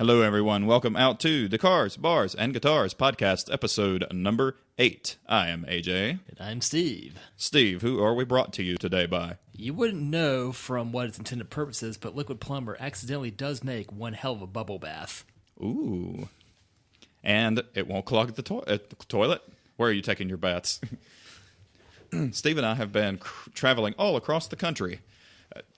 Hello, everyone. Welcome out to the Cars, Bars, and Guitars podcast, episode number 8. I am AJ. And I'm Steve. Steve, who are we brought to you today by? You wouldn't know from what its intended purpose is, but Liquid Plumber accidentally does make one hell of a bubble bath. Ooh. And it won't clog the toilet? Where are you taking your baths? Steve and I have been traveling all across the country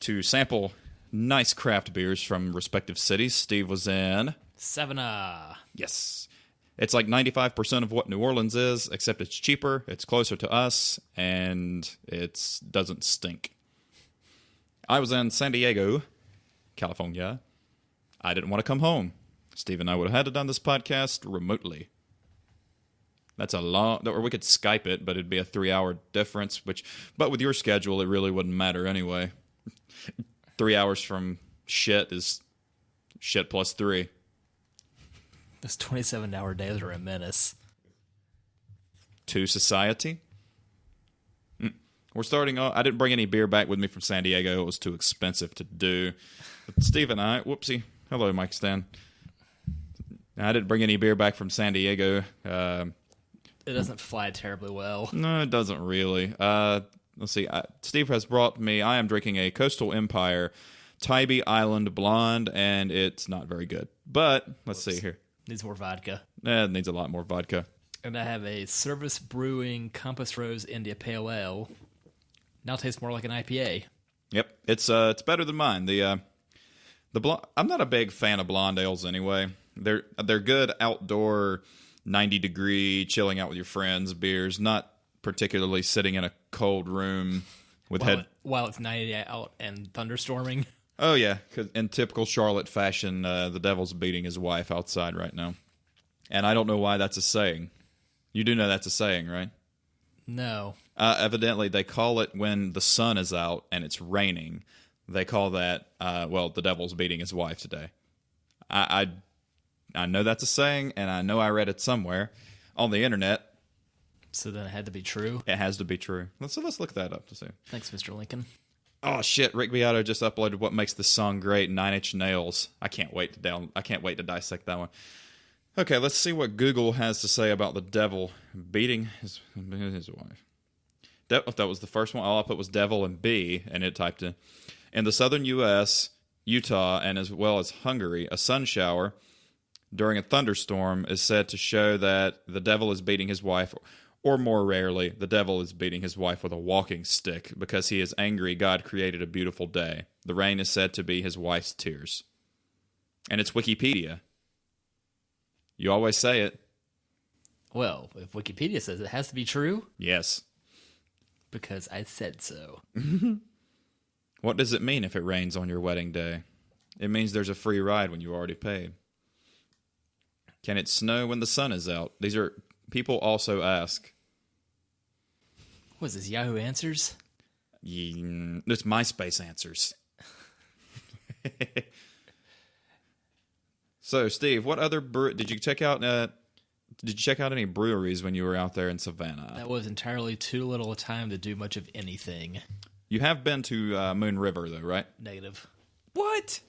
to sample nice craft beers from respective cities. Steve was in Savannah. Yes. It's like 95% of what New Orleans is, except it's cheaper, it's closer to us, and it doesn't stink. I was in San Diego, California. I didn't want to come home. Steve and I would have had to done this podcast remotely. That's a long, or we could Skype it, but it'd be a 3-hour difference, but with your schedule, it really wouldn't matter anyway. 3 hours from shit is shit plus 3. Those 27-hour days are a menace. To society. We're starting off. I didn't bring any beer back with me from San Diego. It was too expensive to do. But Steve and I, whoopsie. Hello, Mike Stan. I didn't bring any beer back from San Diego. It doesn't fly terribly well. No, it doesn't really. Let's see. Steve has brought me. I am drinking a Coastal Empire Tybee Island Blonde, and it's not very good. But let's see here. Needs more vodka. It needs a lot more vodka. And I have a Service Brewing Compass Rose India Pale Ale. Now tastes more like an IPA. Yep, it's better than mine. The I'm not a big fan of blonde ales anyway. They're good outdoor 90-degree chilling out with your friends beers, not particularly sitting in a cold room with while it's 90 out and thunderstorming. Oh yeah, 'cause in typical Charlotte fashion, the devil's beating his wife outside right now, and I don't know why that's a saying. You do know that's a saying, right? No. Evidently, they call it when the sun is out and it's raining. They call that the devil's beating his wife today. I know that's a saying, and I know I read it somewhere on the internet. So then it had to be true? It has to be true. Let's look that up to see. Thanks, Mr. Lincoln. Oh shit! Rick Beato just uploaded what makes this song great. 9 Inch Nails. I can't wait to dissect that one. Okay, let's see what Google has to say about the devil beating his wife. That was the first one. All I put was devil and B, and it typed in the southern U.S., Utah, and as well as Hungary, a sun shower during a thunderstorm is said to show that the devil is beating his wife. Or more rarely, the devil is beating his wife with a walking stick because he is angry God created a beautiful day. The rain is said to be his wife's tears. And it's Wikipedia. You always say it. Well, if Wikipedia says it has to be true. Yes. Because I said so. What does it mean if it rains on your wedding day? It means there's a free ride when you already paid. Can it snow when the sun is out? These are people also ask. What is this, Yahoo Answers? It's MySpace Answers. So, Steve, what other did you check out? Did you check out any breweries when you were out there in Savannah? That was entirely too little a time to do much of anything. You have been to Moon River, though, right? Negative. What?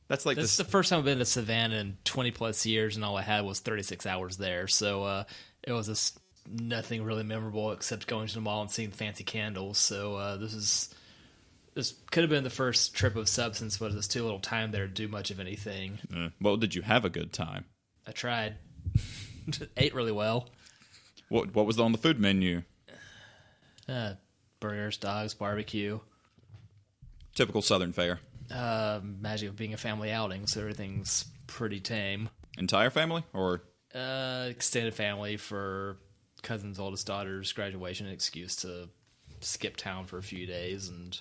That's the first time I've been to Savannah in 20 plus years, and all I had was 36 hours there. So it was nothing really memorable except going to the mall and seeing fancy candles. So this could have been the first trip of substance, but there's too little time there to do much of anything. Well, did you have a good time? I tried. Ate really well. What was on the food menu? Burgers, dogs, barbecue. Typical Southern fare. Magic of being a family outing, so everything's pretty tame. Entire family, or extended family for cousin's oldest daughter's graduation, an excuse to skip town for a few days, and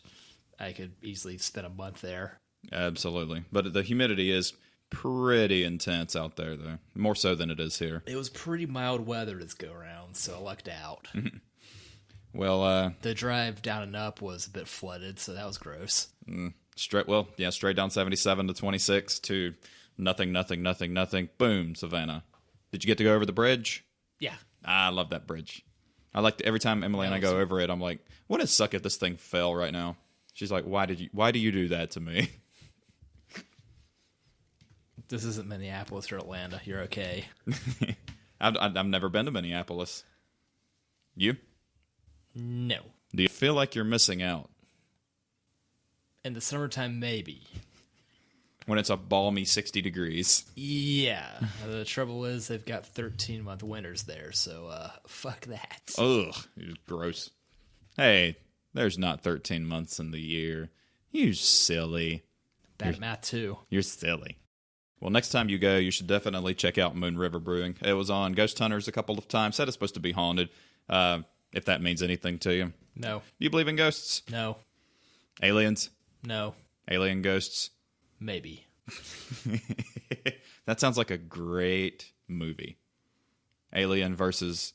I could easily spend a month there. Absolutely, but the humidity is pretty intense out there, though, more so than it is here. It was pretty mild weather this go around, so I lucked out. Well, the drive down and up was a bit flooded, so that was gross. Straight down 77 to 26 to nothing. Boom, Savannah. Did you get to go over the bridge? Yeah. I love that bridge. I like every time Emily and I go over it, I'm like, wouldn't it suck if this thing fell right now? She's like, why do you do that to me? This isn't Minneapolis or Atlanta. You're okay. I've never been to Minneapolis. You? No. Do you feel like you're missing out? In the summertime, maybe. When it's a balmy 60 degrees. Yeah. The trouble is they've got 13-month winters there, so fuck that. Ugh, you're gross. Hey, there's not 13 months in the year. You silly. Bad math, too. You're silly. Well, next time you go, you should definitely check out Moon River Brewing. It was on Ghost Hunters a couple of times. Said it's supposed to be haunted, if that means anything to you. No. Do you believe in ghosts? No. Aliens? No. Alien ghosts? Maybe. That sounds like a great movie. Alien versus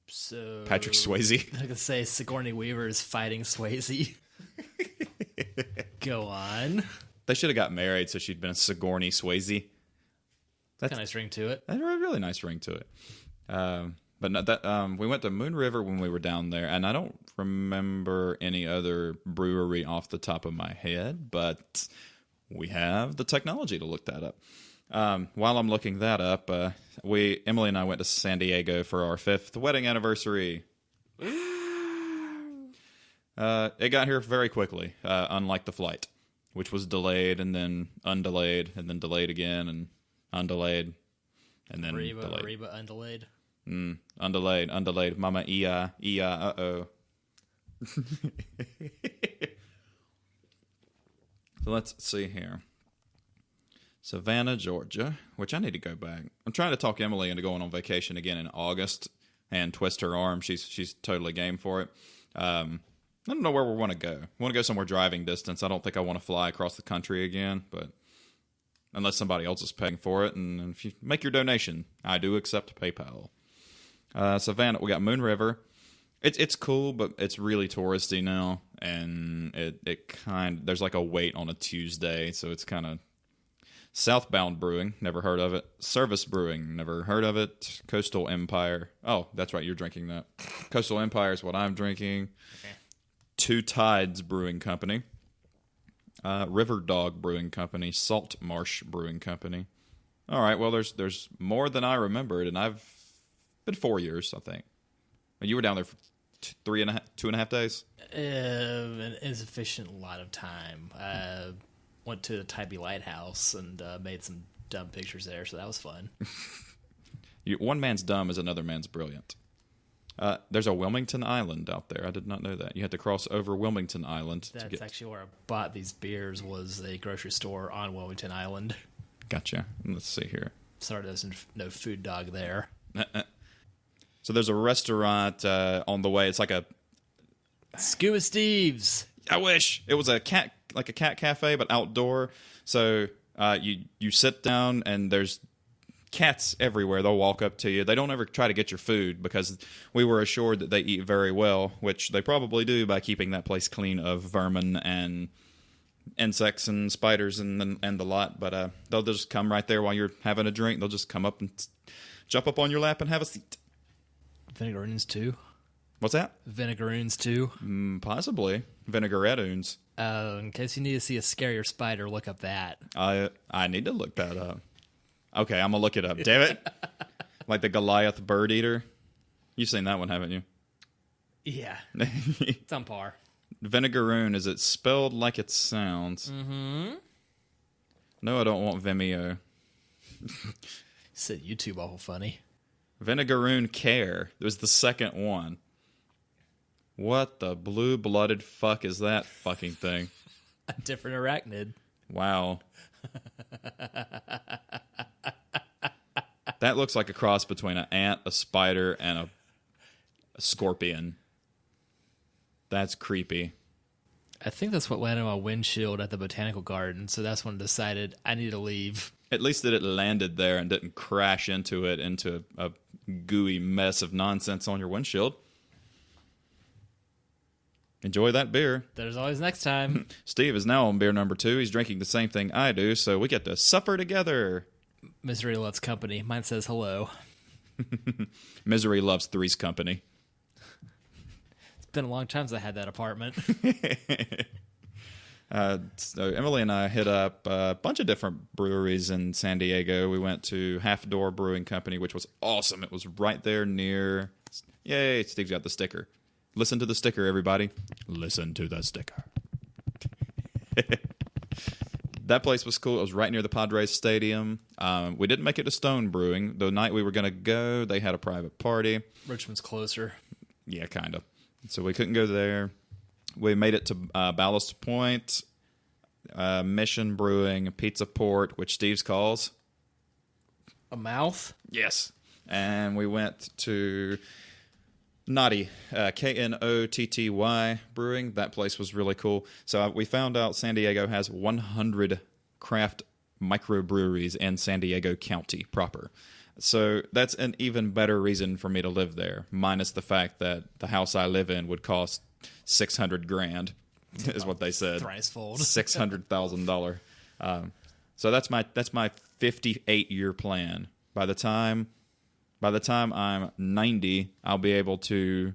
Patrick Swayze. I was going to say Sigourney Weaver is fighting Swayze. Go on. They should have got married so she'd been a Sigourney Swayze. That's got a nice ring to it. That had a really nice ring to it. But no, that we went to Moon River when we were down there, and I don't remember any other brewery off the top of my head, but we have the technology to look that up. While I'm looking that up, Emily and I went to San Diego for our 5th wedding anniversary. It got here very quickly, unlike the flight, which was delayed and then undelayed and then delayed again and undelayed and then delayed. Reba undelayed. Undelayed. Mama, uh-oh. So let's see here. Savannah, Georgia, which I need to go back. I'm trying to talk Emily into going on vacation again in August and twist her arm. She's totally game for it. I don't know where we want to go. We want to go somewhere driving distance. I don't think I want to fly across the country again, but unless somebody else is paying for it. And if you make your donation, I do accept PayPal. Savannah, we got Moon River. It's cool, but it's really touristy now, and there's like a wait on a Tuesday, so it's kind of Southbound Brewing, never heard of it. Service Brewing, never heard of it. Coastal Empire. Oh, that's right, you're drinking that. Coastal Empire is what I'm drinking. Okay. Two Tides Brewing Company. River Dog Brewing Company. Salt Marsh Brewing Company. All right, well, there's more than I remembered, and I've been 4 years, I think. And you were down there for 2.5 days? An insufficient lot of time. Went to the Tybee Lighthouse and made some dumb pictures there, so that was fun. One man's dumb is another man's brilliant. There's a Wilmington Island out there. I did not know that. You had to cross over Wilmington Island. That's actually where I bought these beers, was a grocery store on Wilmington Island. Gotcha. Let's see here. Sorry, there's no food dog there. So there's a restaurant on the way. It's like a Scuba Steve's. I wish it was a cat cafe, but outdoor. So you sit down and there's cats everywhere. They'll walk up to you. They don't ever try to get your food because we were assured that they eat very well, which they probably do by keeping that place clean of vermin and insects and spiders and the lot. But they'll just come right there while you're having a drink. They'll just come up and jump up on your lap and have a seat. Vinegaroons too. What's that? Vinegaroons too. Possibly vinegarettoons. In case you need to see a scarier spider, look up that. I need to look that up. Okay, I'm gonna look it up. Damn it! Like the Goliath bird eater. You've seen that one, haven't you? Yeah, it's on par. Vinegaroon, is it spelled like it sounds? Mm-hmm. No, I don't want Vimeo. Said YouTube awful funny. Vinegaroon Care. It was the second one. What the blue-blooded fuck is that fucking thing? A different arachnid. Wow. That looks like a cross between an ant, a spider, and a scorpion. That's creepy. I think that's what landed on my windshield at the botanical garden, so that's when I decided I need to leave. At least that it landed there and didn't crash into a gooey mess of nonsense on your windshield. Enjoy that beer. There's always next time. Steve is now on beer number 2. He's drinking the same thing I do, so we get to suffer together. Misery loves company. Mine says hello. Misery loves Three's company. It's been a long time since I had that apartment. So Emily and I hit up a bunch of different breweries in San Diego. We went to Half Door Brewing Company, which was awesome. It was right there near... Yay, Steve's got the sticker. Listen to the sticker, everybody. Listen to the sticker. That place was cool. It was right near the Padres Stadium. We didn't make it to Stone Brewing. The night we were going to go, they had a private party. Richmond's closer. Yeah, kind of. So we couldn't go there. We made it to Ballast Point, Mission Brewing, Pizza Port, which Steve's calls a mouth. Yes. And we went to Knotty, Knotty Brewing. That place was really cool. So we found out San Diego has 100 craft microbreweries in San Diego County proper. So that's an even better reason for me to live there, minus the fact that the house I live in would cost $600,000, is what they said. Thricefold. $600,000. So that's my 58-year plan. By the time I'm 90, I'll be able to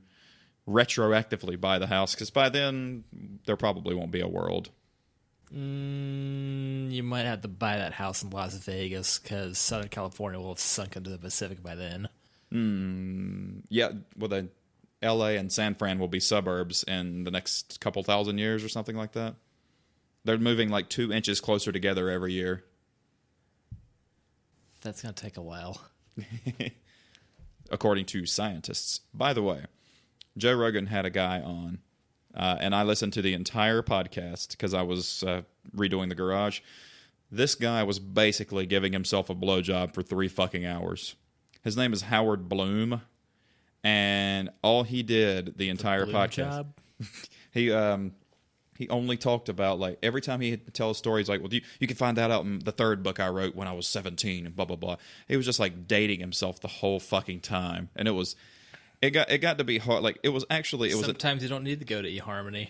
retroactively buy the house, because by then there probably won't be a world. You might have to buy that house in Las Vegas, because Southern California will have sunk into the Pacific by then. Yeah, well, then L.A. and San Fran will be suburbs in the next couple thousand years or something like that. They're moving like 2 inches closer together every year. That's going to take a while. According to scientists. By the way, Joe Rogan had a guy on, and I listened to the entire podcast because I was redoing the garage. This guy was basically giving himself a blowjob for 3 fucking hours. His name is Howard Bloom, and all he did the entire podcast, he only talked about, like, every time he'd tell a story, he's like, well, you can find that out in the 3rd book I wrote when I was 17, and blah, blah, blah. He was just, like, dating himself the whole fucking time. And it got to be hard. Like, Sometimes you don't need to go to eHarmony.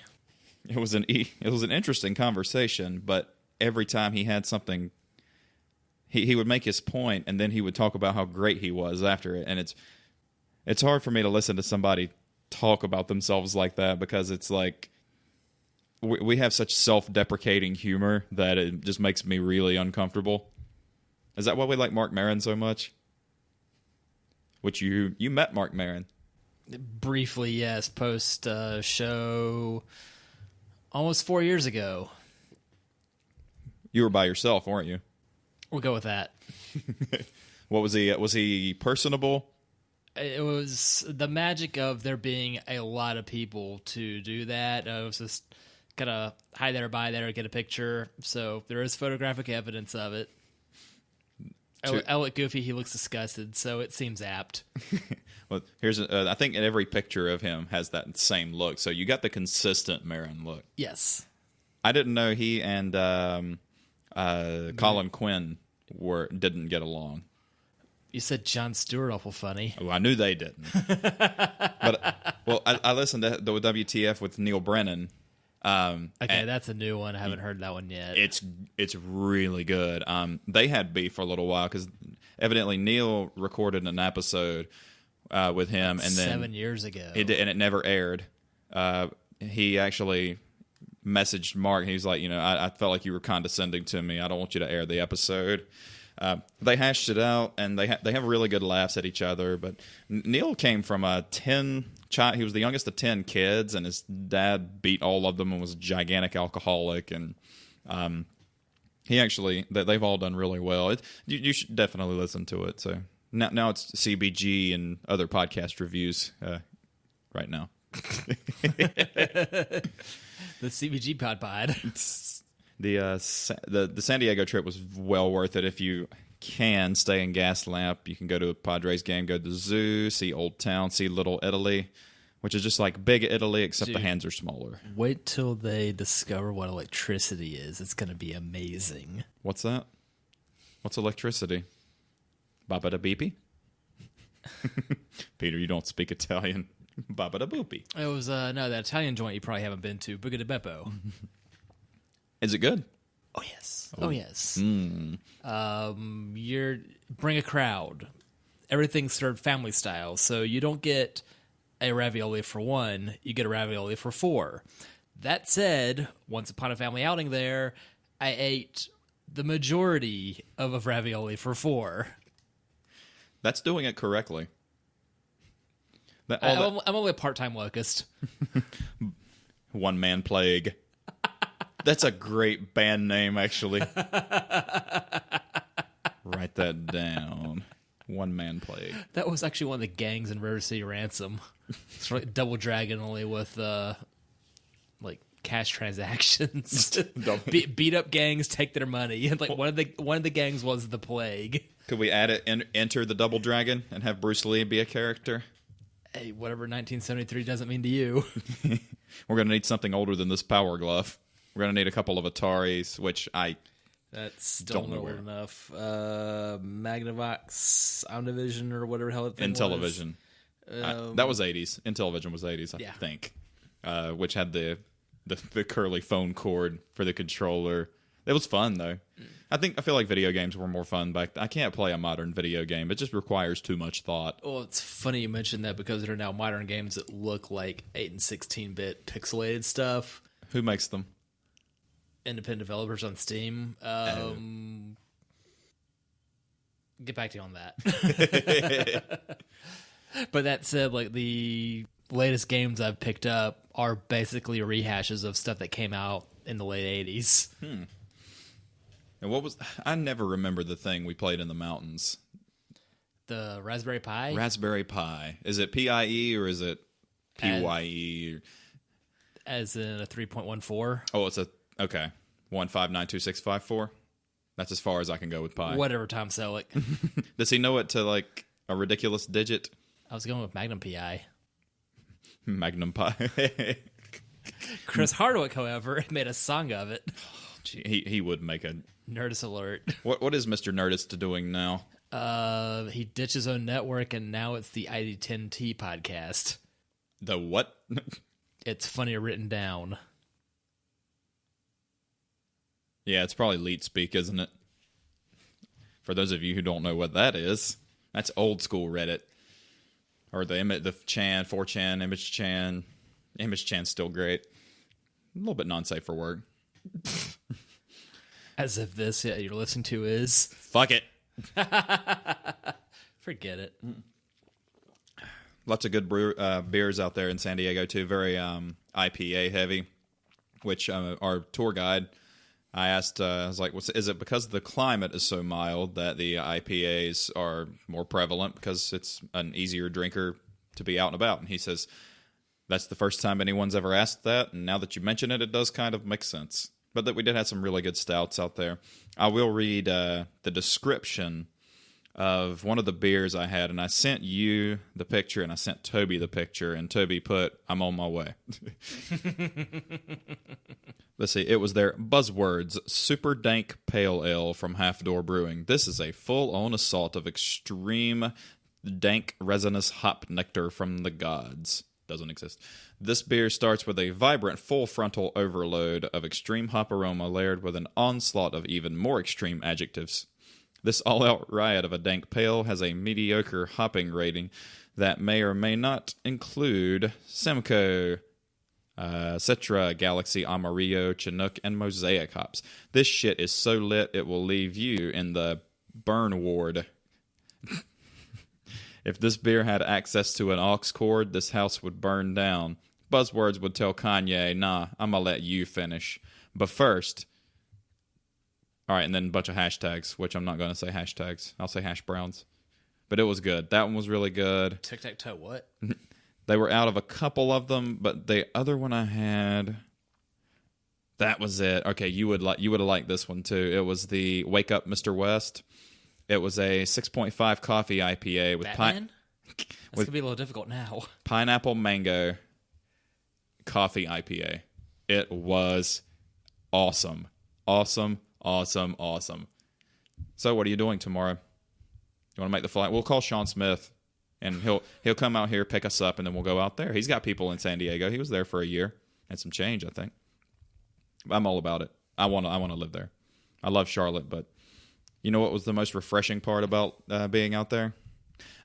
It was an interesting conversation, but every time he had something, he would make his point, and then he would talk about how great he was after it. And it's hard for me to listen to somebody talk about themselves like that, because it's like, we have such self-deprecating humor that it just makes me really uncomfortable. Is that why we like Mark Maron so much? Which you met Mark Maron. Briefly, yes. Post show almost 4 years ago. You were by yourself, weren't you? We'll go with that. What was he? Was he personable? It was the magic of there being a lot of people to do that. It was just kind of hi there, bye there, get a picture. So there is photographic evidence of it. I look goofy. He looks disgusted, so it seems apt. Well, here's I think every picture of him has that same look. So you got the consistent Maron look. Yes. I didn't know he and Colin Quinn didn't get along. You said Jon Stewart awful funny. Oh, I knew they didn't. But I listened to the WTF with Neil Brennan. Okay, that's a new one. I haven't heard that one yet. It's really good. They had beef for a little while because evidently Neil recorded an episode with him, and then 7 years ago, and it never aired. He actually messaged Mark. He was like, I felt like you were condescending to me. I don't want you to air the episode. They hashed it out, and they have really good laughs at each other. But Neil came from a 10 child. He was the youngest of 10 kids, and his dad beat all of them and was a gigantic alcoholic. And he actually, they've all done really well. You should definitely listen to it. So now it's CBG and other podcast reviews right now. The CBGPod. The San Diego trip was well worth it. If you can stay in Gaslamp, you can go to a Padres game, go to the zoo, see Old Town, see Little Italy, which is just like Big Italy, except the hands are smaller. Wait till they discover what electricity is. It's going to be amazing. What's that? What's electricity? Baba da beepy? Peter, you don't speak Italian. Baba da boopy. It was, that Italian joint you probably haven't been to, Buca di Beppo. Is it good? Oh, yes. Oh, yes. Mm. Bring a crowd. Everything's served family style, so you don't get a ravioli for one, you get a ravioli for 4. That said, once upon a family outing there, I ate the majority of a ravioli for 4. That's doing it correctly. I'm only a part-time locust. One Man Plague. That's a great band name, actually. Write that down. One Man Plague. That was actually one of the gangs in River City Ransom. It's like Double Dragon, only with like cash transactions. Beat up gangs, take their money. And like one of the gangs was the Plague. Could we add it? Enter the Double Dragon and have Bruce Lee be a character? Hey, whatever 1973 doesn't mean to you. We're gonna need something older than this Power Glove. We're gonna need a couple of Ataris, which that's still not old enough. Magnavox, Omnivision, or whatever the hell it thing Intellivision. That was 80s. Intellivision was 80s, I think. Which had the curly phone cord for the controller. It was fun though. I feel like video games were more fun back then. I can't play a modern video game. It just requires too much thought. Well, it's funny you mentioned that because there are now modern games that look like 8 and 16-bit pixelated stuff. Who makes them? Independent developers on Steam. Get back to you on that. But that said, like the latest games I've picked up are basically rehashes of stuff that came out in the late 80s. And I never remember the thing we played in the mountains. The Raspberry Pi? Raspberry Pi. Is it PIE or is it PYE? As in a 3.14? Oh, it's okay. 1592654. That's as far as I can go with Pi. Whatever, Tom Selleck. Does he know it to like a ridiculous digit? I was going with Magnum PI. Magnum Pi. Chris Hardwick, however, made a song of it. He would make a Nerdist alert. What is Mr. Nerdist doing now? He ditched his own network, and now it's the ID10T podcast. The what? It's funny written down. Yeah, it's probably Leet Speak, isn't it? For those of you who don't know what that is, that's old school Reddit. Or the Chan, 4chan, Image Chan. Image Chan's still great. A little bit non-safe for work. As if this you're listening to is... Fuck it. Forget it. Lots of good beers out there in San Diego, too. Very IPA heavy, which our tour guide... I asked, I was like, is it because the climate is so mild that the IPAs are more prevalent because it's an easier drinker to be out and about? And he says, that's the first time anyone's ever asked that. And now that you mention it, it does kind of make sense. But that we did have some really good stouts out there. I will read the description of one of the beers I had. And I sent you the picture and I sent Toby the picture. And Toby put, I'm on my way. Let's see, it was their Buzzwords Super Dank Pale Ale from Half Door Brewing. This is a full-on assault of extreme dank resinous hop nectar from the gods. Doesn't exist. This beer starts with a vibrant full frontal overload of extreme hop aroma layered with an onslaught of even more extreme adjectives. This all-out riot of a dank pale has a mediocre hopping rating that may or may not include Simcoe, Citra, Galaxy, Amarillo, Chinook, and Mosaic hops. This shit is so lit it will leave you in the burn ward. If this beer had access to an aux cord, this house would burn down. Buzzwords would tell Kanye, nah, I'm gonna let you finish. But first... Alright, and then a bunch of hashtags, which I'm not gonna say hashtags. I'll say hash browns. But it was good. That one was really good. Tic-tac-toe what? They were out of a couple of them, but the other one I had, that was it. Okay, you would have liked this one too. It was the Wake Up Mr. West. It was a 6.5 coffee IPA with Batman? That's gonna be a little difficult now. Pineapple mango coffee IPA. It was awesome. Awesome. So what are you doing tomorrow? You want to make the flight? We'll call Sean Smith. And he'll come out here, pick us up, and then we'll go out there. He's got people in San Diego. He was there for a year and some change, I think. I'm all about it. I want to live there. I love Charlotte, but you know what was the most refreshing part about being out there?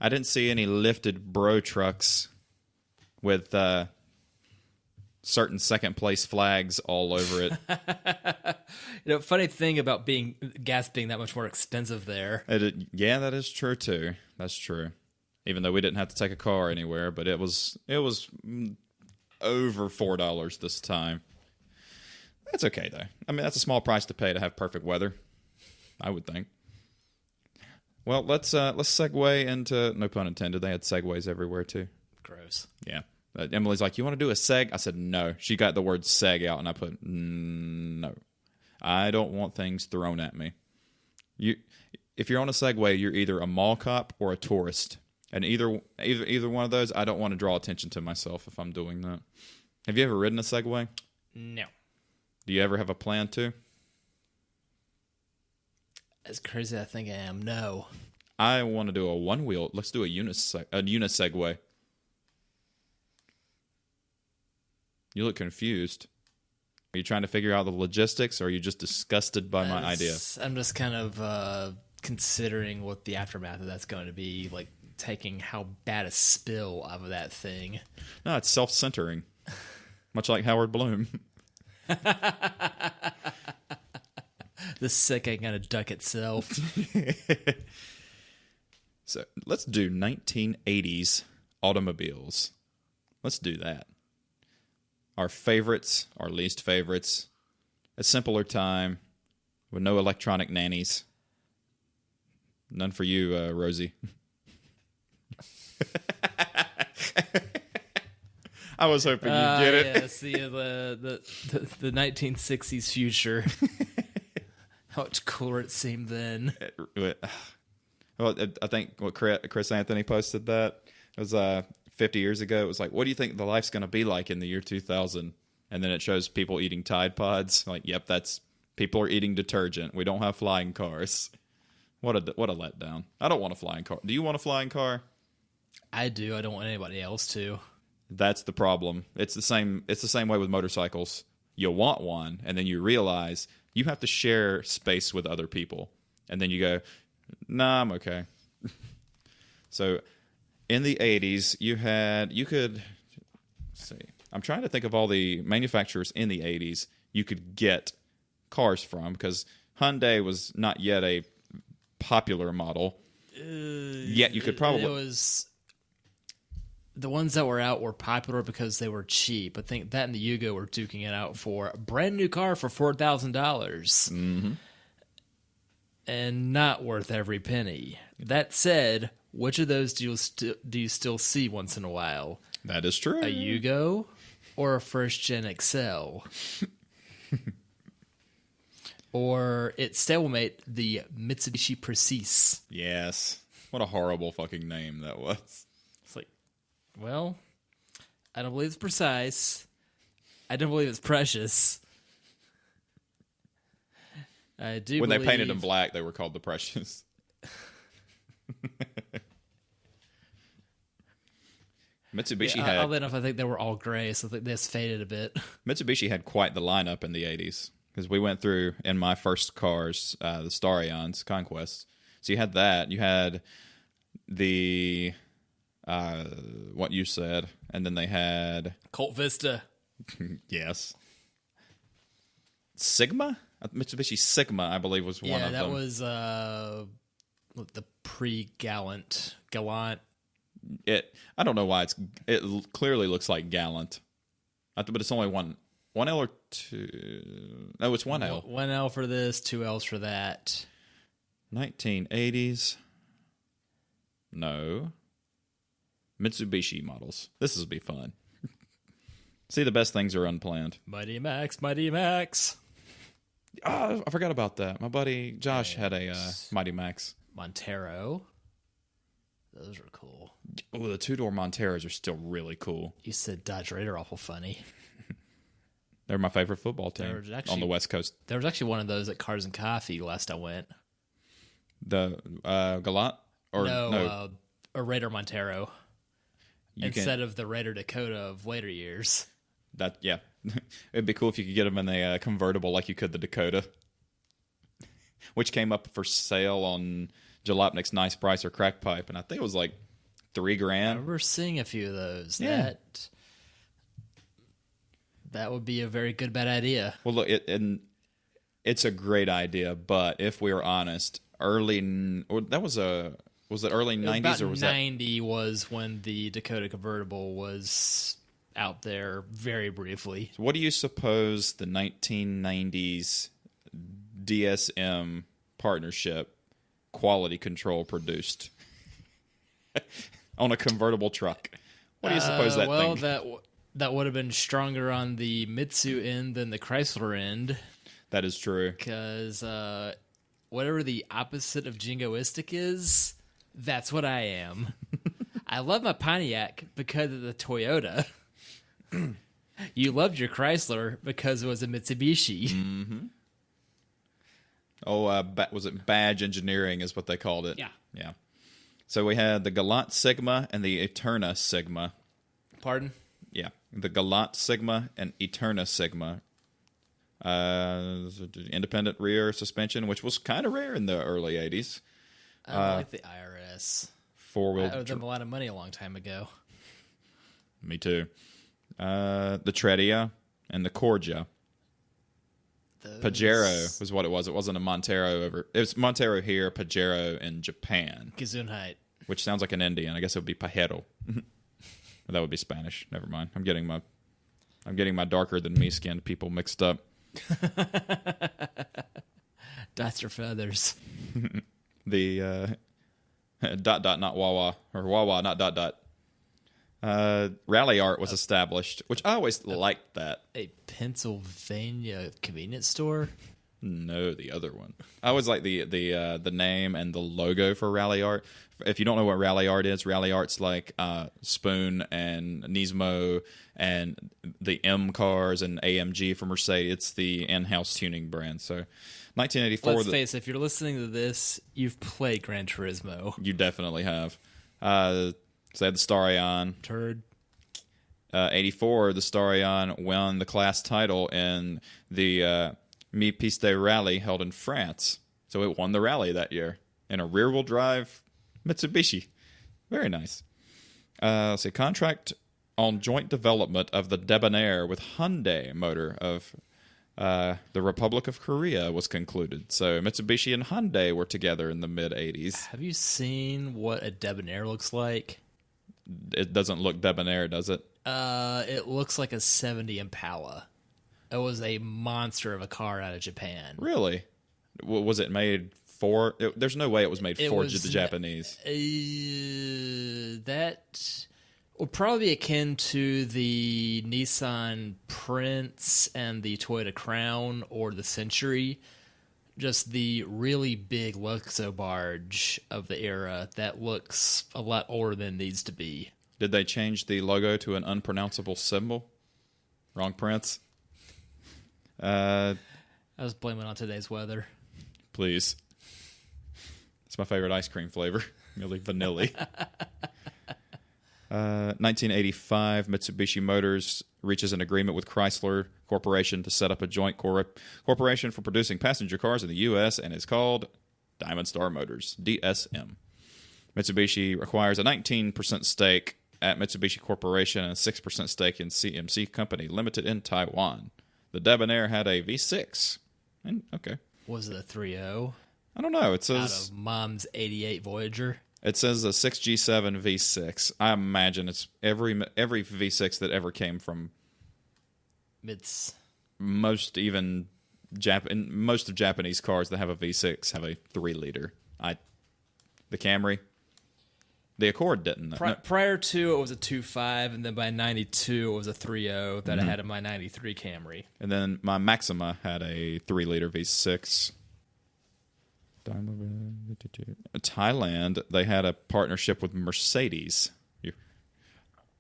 I didn't see any lifted bro trucks with certain second place flags all over it. Funny thing about gas being that much more expensive there. Yeah, that is true too. That's true. Even though we didn't have to take a car anywhere, but it was over $4 this time. That's okay though. I mean, that's a small price to pay to have perfect weather, I would think. Well, let's segue into, no pun intended, they had segues everywhere too. Gross. Yeah. Emily's like, you want to do a seg? I said, no. She got the word seg out, and I put, no. I don't want things thrown at me. If you're on a Segway, you're either a mall cop or a tourist. And either one of those, I don't want to draw attention to myself if I'm doing that. Have you ever ridden a Segway? No. Do you ever have a plan to? As crazy as I think I am, no. I want to do a one-wheel. Let's do a unisegway. You look confused. Are you trying to figure out the logistics, or are you just disgusted by my idea? I'm just kind of considering what the aftermath of that's going to be, like taking how bad a spill out of that thing. No, it's self-centering. Much like Howard Bloom. The sick ain't gonna duck itself. So let's do 1980s automobiles. Let's do that. Our favorites, our least favorites. A simpler time with no electronic nannies. None for you, Rosie. I was hoping you'd get it. Yes, the 1960s future. How much cooler it seemed then. Well, I think what Chris Anthony posted that it was 50 years ago. It was like, what do you think the life's going to be like in the year 2000? And then it shows people eating Tide Pods. Like, yep, that's people are eating detergent. We don't have flying cars. What a letdown. I don't want a flying car. Do you want a flying car? I do. I don't want anybody else to. That's the problem. It's the same way with motorcycles. You want one, and then you realize you have to share space with other people. And then you go, nah, I'm okay. So in the 80s, you could, let's see, I'm trying to think of all the manufacturers in the 80s you could get cars from, because Hyundai was not yet a popular model. Yet you could probably... It was... The ones that were out were popular because they were cheap. I think that and the Yugo were duking it out for a brand new car for $4,000. Mm-hmm. And not worth every penny. That said, which of those do you still see once in a while? That is true. A Yugo or a first-gen Excel? Or its stablemate, the Mitsubishi Precis. Yes. What a horrible fucking name that was. It's like, well, I don't believe it's precise. I don't believe it's precious. I do. When they painted them black, they were called the Precious. Mitsubishi had... Oddly enough, I think they were all gray, so I think this faded a bit. Mitsubishi had quite the lineup in the 80s, because we went through, in my first cars, the Starions, Conquests. So you had that. You had the... what you said, and then they had... Colt Vista. Yes. Sigma? Mitsubishi Sigma, I believe, was one of them. Yeah, that was the pre-Gallant. Gallant. I don't know why it clearly looks like Gallant. But it's only one L or two... No, it's one L. One L for this, two L's for that. 1980s. No. Mitsubishi models. This will be fun. See, the best things are unplanned. Mighty Max, Mighty Max. Oh, I forgot about that. My buddy Josh had a Mighty Max. Montero. Those are cool. Oh, the two-door Monteros are still really cool. You said Dodge Raider awful funny. They're my favorite football team on the West Coast. There was actually one of those at Cars and Coffee last I went. The Gallant? Or No, a Raider Montero. Instead of the Raider Dakota of later years. Yeah. It'd be cool if you could get them in a convertible like you could the Dakota. Which came up for sale on Jalopnik's Nice Price or Crack Pipe, and I think it was like $3,000. I remember seeing a few of those. Yeah. That would be a very good bad idea. Well, look, it's a great idea, but if we were honest, was it early 90s or was that 90 was when the Dakota convertible was out there very briefly. So what do you suppose the 1990s DSM partnership quality control produced on a convertible truck? What do you suppose that thing? That would have been stronger on the Mitsu end than the Chrysler end. That is true. Because whatever the opposite of jingoistic is, that's what I am. I love my Pontiac because of the Toyota. You loved your Chrysler because it was a Mitsubishi. Mm-hmm. Oh, was it badge engineering is what they called it? Yeah. Yeah. So we had the Galant Sigma and the Eterna Sigma. Pardon? Yeah. The Galant Sigma and Eterna Sigma. Independent rear suspension, which was kind of rare in the early 80s. I like the IRS. Four-wheel. I owed them a lot of money a long time ago. Me too. The Tredia and the Corgia. Pajero was what it was. It wasn't a Montero over. It was Montero here, Pajero in Japan. Gesundheit. Which sounds like an Indian. I guess it would be Pajero. That would be Spanish. Never mind. I'm getting my darker than me skinned people mixed up. Dots or feathers. The not Wawa, or Wawa not dot. Rally Art was established, which I always liked that. A Pennsylvania convenience store? No, the other one. I always like the name and the logo for Rally Art. If you don't know what Rally Art is, Rally Art's like Spoon and Nismo and the M cars and AMG from Mercedes. It's the in-house tuning brand. So 1984. Let's face it, if you're listening to this, you've played Gran Turismo. You definitely have. So they had the Starion. Turd. 84, the Starion won the class title in the Mi Piste Rally held in France. So it won the rally that year in a rear-wheel drive Mitsubishi. Very nice. Let's see, contract on joint development of the Debonair with Hyundai motor of the Republic of Korea was concluded. So Mitsubishi and Hyundai were together in the mid-'80s. Have you seen what a Debonair looks like? It doesn't look Debonair, does it? It looks like a 70 Impala. It was a monster of a car out of Japan. Really? Was it made for... there's no way it was made for the Japanese. That would probably be akin to the Nissan Prince and the Toyota Crown or the Century. Just the really big Luxo barge of the era that looks a lot older than it needs to be. Did they change the logo to an unpronounceable symbol? Wrong Prince? I was blaming on today's weather. Please. It's my favorite ice cream flavor. Really vanilla. 1985, Mitsubishi Motors reaches an agreement with Chrysler Corporation to set up a joint corporation for producing passenger cars in the U.S. and is called Diamond Star Motors, DSM. Mitsubishi acquires a 19% stake at Mitsubishi Corporation and a 6% stake in CMC Company Limited in Taiwan. The Debonair had a V6. Okay. Was it a 3.0? I don't know. It says out of Mom's 88 Voyager. It says a 6G7 V6. I imagine it's every V6 that ever came from most of Japanese cars that have a V6 have a 3-liter. The Camry, the Accord didn't. Prior to it was a 2.5, and then by 92 it was a 3.0 that I had in my 93 Camry. And then my Maxima had a 3-liter V6. Thailand, they had a partnership with Mercedes.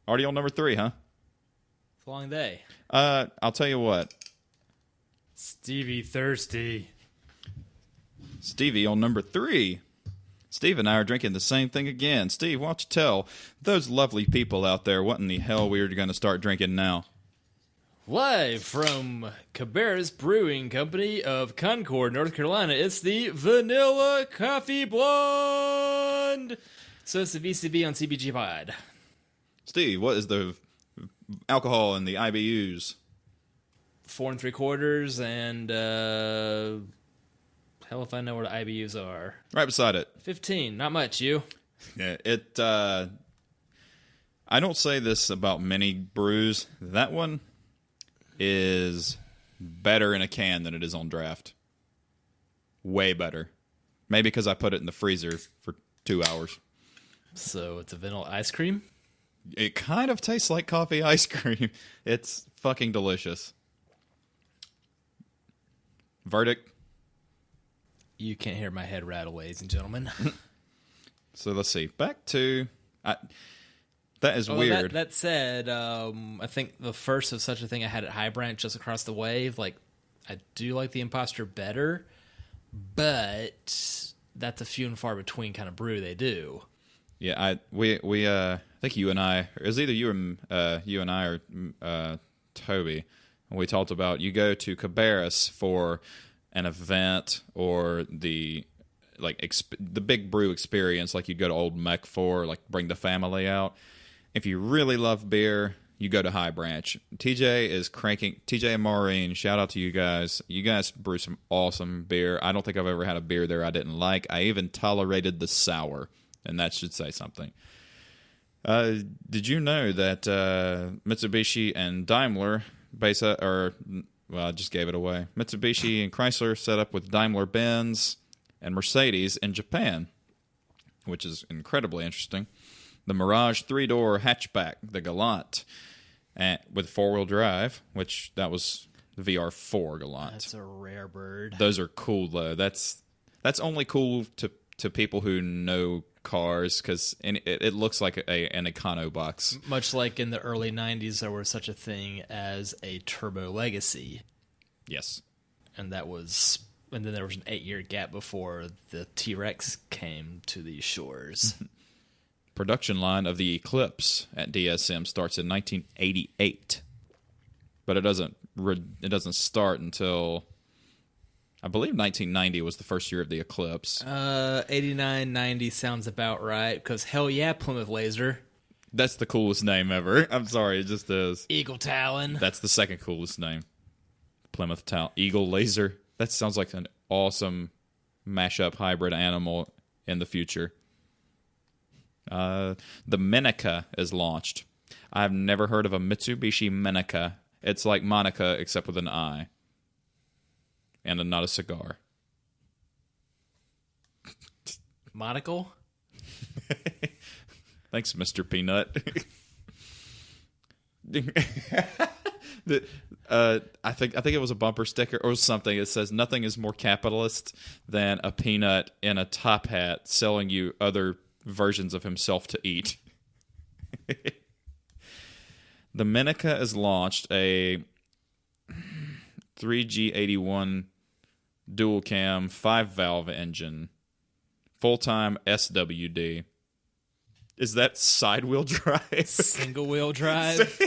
Already on number 3, huh? It's a long day. I'll tell you what. Stevie Thirsty. Stevie on number 3. Steve and I are drinking the same thing again. Steve, why don't you tell those lovely people out there what in the hell we're going to start drinking now? Live from Cabarrus Brewing Company of Concord, North Carolina, it's the Vanilla Coffee Blonde. So it's the VCB on CBGPod. Steve, what is the alcohol in the IBUs? 4 3/4, and hell if I know what IBUs are. Right beside it. 15, not much. You? Yeah, I don't say this about many brews. That one is better in a can than it is on draft. Way better. Maybe because I put it in the freezer for 2 hours. So it's a vanilla ice cream? It kind of tastes like coffee ice cream. It's fucking delicious. Verdict? You can't hear my head rattle, ladies and gentlemen. So let's see. Back to... that is weird. That said, I think the first of such a thing I had at High Branch just across the way, like, I do like the Imposter better, but that's a few and far between kind of brew they do. Yeah, I think you and I, it was either you and I or Toby, and we talked about you go to Cabarrus for an event or the big brew experience, like you'd go to Old Mech for, like bring the family out. If you really love beer, you go to High Branch. TJ and Maureen, shout out to you guys. You guys brew some awesome beer. I don't think I've ever had a beer there I didn't like. I even tolerated the sour, and that should say something. Did you know that Mitsubishi and Daimler, I just gave it away. Mitsubishi and Chrysler set up with Daimler-Benz and Mercedes in Japan, which is incredibly interesting. The Mirage 3-door hatchback, the Galant, with 4-wheel drive, which that was the VR4 Galant. That's a rare bird. Those are cool, though. That's only cool to people who know cars, because it looks like an Econo box. Much like in the early 90s, there was such a thing as a Turbo Legacy. Yes. And then there was an 8-year gap before the T-Rex came to these shores. Production line of the Eclipse at DSM starts in 1988, but it doesn't start until, I believe, 1990 was the first year of the Eclipse. 89, 90 sounds about right, because hell yeah, Plymouth Laser. That's the coolest name ever. I'm sorry, it just is. Eagle Talon. That's the second coolest name. Plymouth Talon. Eagle Laser. That sounds like an awesome mashup hybrid animal in the future. The Menica is launched. I've never heard of a Mitsubishi Menica. It's like Monica, except with an I. And not a cigar. Monocle? Thanks, Mr. Peanut. I think it was a bumper sticker or something. It says, nothing is more capitalist than a peanut in a top hat selling you other versions of himself to eat. The Menica has launched a 3G81 dual cam 5-valve engine, full-time SWD. Is that side wheel drive? Single wheel drive?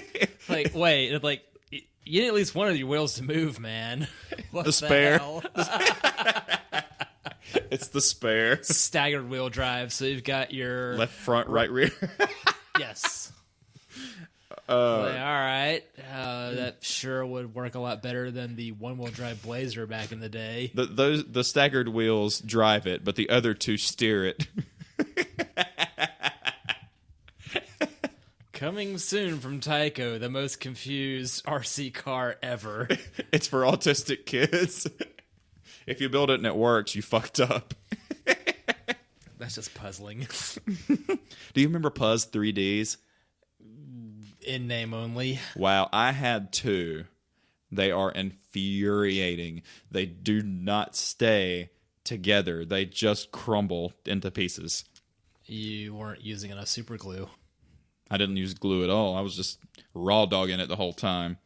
Wait, you need at least one of your wheels to move, man. What the spare. Hell? It's the spare. Staggered wheel drive, so you've got your left front, right rear. Yes. All right. That sure would work a lot better than the one-wheel drive Blazer back in the day. The staggered wheels drive it, but the other two steer it. Coming soon from Tyco, the most confused RC car ever. It's for autistic kids. If you build it and it works, you fucked up. That's just puzzling. Do you remember Puzz 3Ds? In name only. Wow, I had two. They are infuriating. They do not stay together. They just crumble into pieces. You weren't using enough super glue. I didn't use glue at all. I was just raw dogging it the whole time.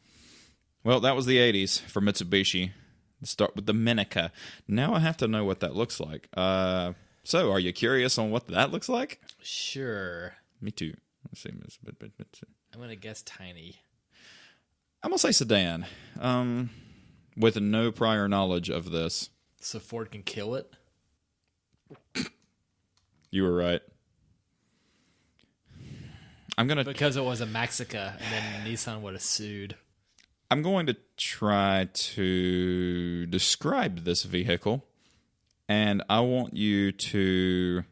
Well, that was the 80s for Mitsubishi. Let's start with the Menica. Now I have to know what that looks like. So, are you curious on what that looks like? Sure. Me too. Let's see. I'm going to guess tiny. I'm going to say sedan. With no prior knowledge of this. So Ford can kill it? You were right. I'm going to... Because it was a Maxica, and then Nissan would have sued. I'm going to try to describe this vehicle, and I want you to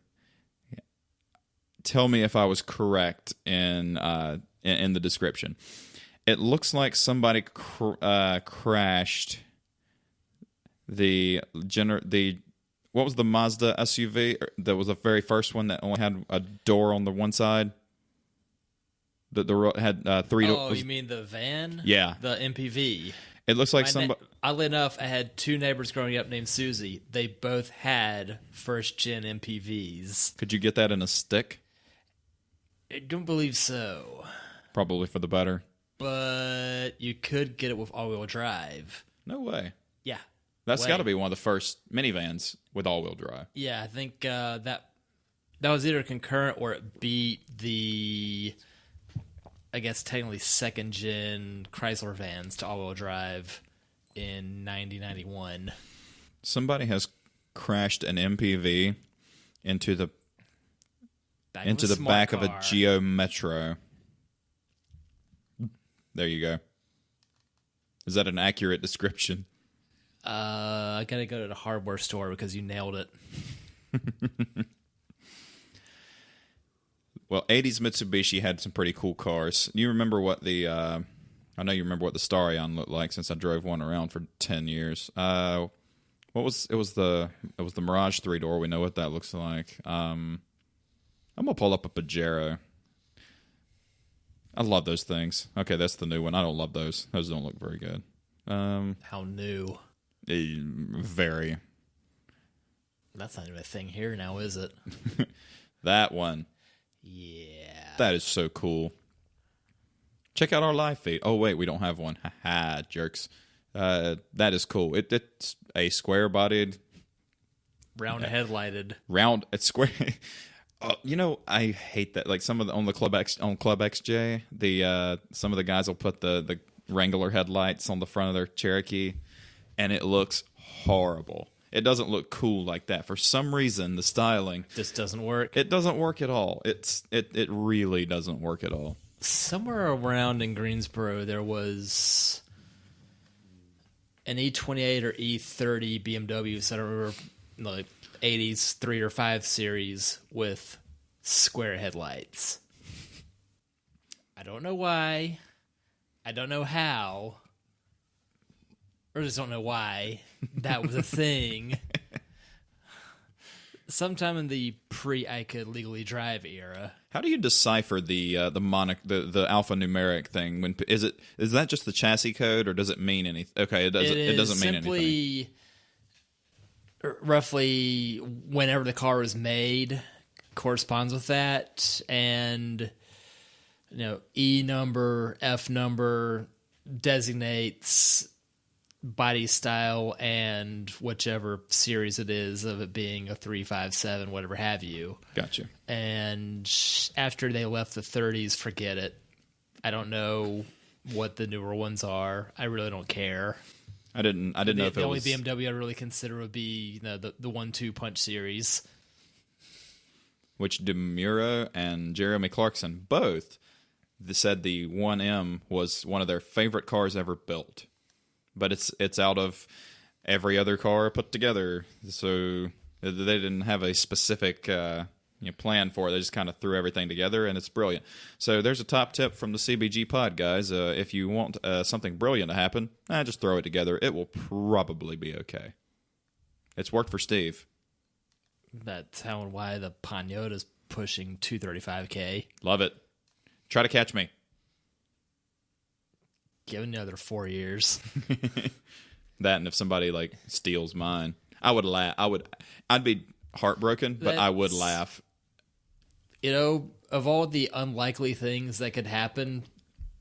tell me if I was correct in the description. It looks like somebody crashed the what was the Mazda SUV that was the very first one that only had a door on the one side? The had three doors. Oh, you mean the van? Yeah. The MPV. It looks like somebody... Oddly enough, I had two neighbors growing up named Susie. They both had first-gen MPVs. Could you get that in a stick? I don't believe so. Probably for the better. But you could get it with all-wheel drive. No way. Yeah. That's got to be one of the first minivans with all-wheel drive. Yeah, I think that was either concurrent or it beat the... I guess technically second-gen Chrysler vans to all-wheel drive in 1991. Somebody has crashed an MPV into the back of a Geo Metro. There you go. Is that an accurate description? I gotta go to the hardware store because you nailed it. Well, 80s Mitsubishi had some pretty cool cars. You remember what I know you remember what the Starion looked like since I drove one around for 10 years. It was the Mirage 3-door. We know what that looks like. I'm going to pull up a Pajero. I love those things. Okay, that's the new one. I don't love those. Those don't look very good. How new? Very. That's not even a thing here now, is it? That one. Yeah. That is so cool. Check out our live feed. Oh, wait, we don't have one. Ha-ha, jerks. That is cool. It's a square-bodied... Round headlighted. It's square... I hate that. Like some of on Club XJ, some of the guys will put the Wrangler headlights on the front of their Cherokee, and it looks horrible. It doesn't look cool like that. For some reason, the styling just doesn't work. It doesn't work at all. It really doesn't work at all. Somewhere around in Greensboro, there was an E28 or E30 BMW. So I don't remember, like 80s 3 or 5 series with square headlights. I don't know why. I don't know how. Or just don't know why that was a thing. Sometime in the I could legally drive era. How do you decipher the alphanumeric thing? Is that just the chassis code, or does it mean anything? Okay, it doesn't mean anything. Roughly whenever the car was made corresponds with that, and E number, F number designates body style and whichever series it is of it being a 357, whatever have you. Gotcha. And after they left the 30s, forget it. I don't know what the newer ones are. I really don't care. I didn't know if it was... The only BMW I really consider would be the 1-2 punch series. Which DeMuro and Jeremy Clarkson both said the 1M was one of their favorite cars ever built. But it's out of every other car put together, so they didn't have a specific plan for it. They just kind of threw everything together, and it's brilliant. So there's a top tip from the CBGPod, guys. If you want something brilliant to happen, just throw it together. It will probably be okay. It's worked for Steve. That's how and why the Pagnota's pushing 235K. Love it. Try to catch me. Give another 4 years. That, and if somebody steals mine, I would laugh. I'd be heartbroken, but I would laugh. Of all the unlikely things that could happen,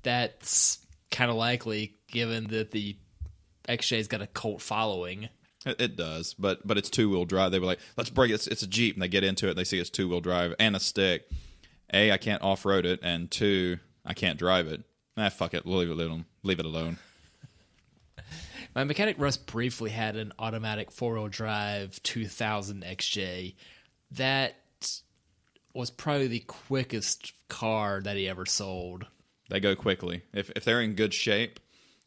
that's kind of likely, given that the XJ's got a cult following. It does, but it's 2-wheel drive. They were like, let's break it. It's a Jeep, and they get into it, and they see it's 2-wheel drive and a stick. A, I can't off-road it, and 2, I can't drive it. Fuck it. We'll leave it alone. My mechanic Russ briefly had an automatic 4-wheel drive 2000 XJ. That was probably the quickest car that he ever sold. They go quickly. If they're in good shape,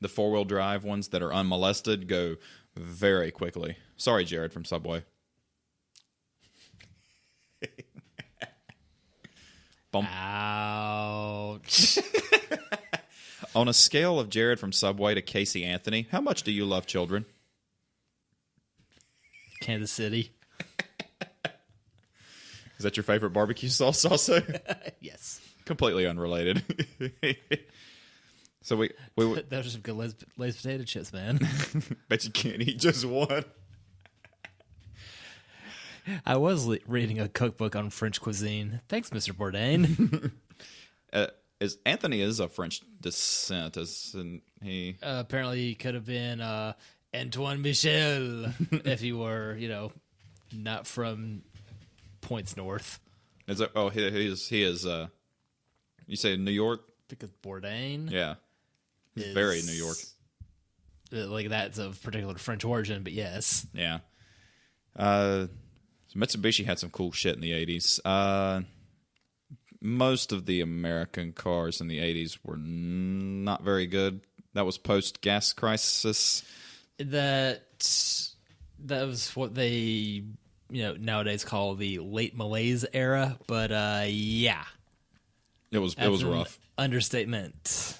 the 4-wheel drive ones that are unmolested go very quickly. Sorry, Jared from Subway. Ouch. On a scale of Jared from Subway to Casey Anthony, how much do you love children? Kansas City. Is that your favorite barbecue sauce also? Yes. Completely unrelated. So we Those are some good Lay's potato chips, man. bet you can't eat just one. I was reading a cookbook on French cuisine. Thanks, Mr. Bourdain. Anthony is of French descent, isn't he? Apparently, he could have been Antoine Michel if he were, not from points north. Is that, he is. You say New York? Because Bourdain, Yeah, he's very New York. Like that's of particular French origin, but yes, Yeah. So Mitsubishi had some cool shit in the 80s. Most of the American cars in the 80s were not very good. That was post-gas crisis. That was what they nowadays call the late malaise era. But yeah, it was rough. Understatement.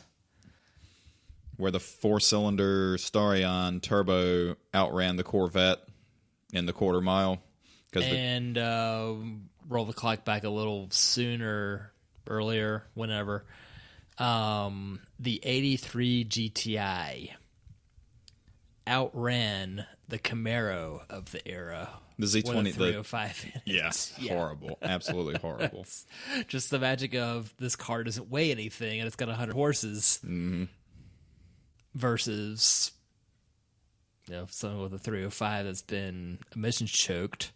Where the 4-cylinder Starion turbo outran the Corvette in the quarter mile. And roll the clock back a little earlier, whenever. The 83 GTI outran the Camaro of the era. The Z20, with a 305 in it. Yes, yeah. Horrible. Absolutely horrible. Just the magic of this car doesn't weigh anything and it's got 100 horses. Mm-hmm. Versus, something with a 305 that's been emissions choked.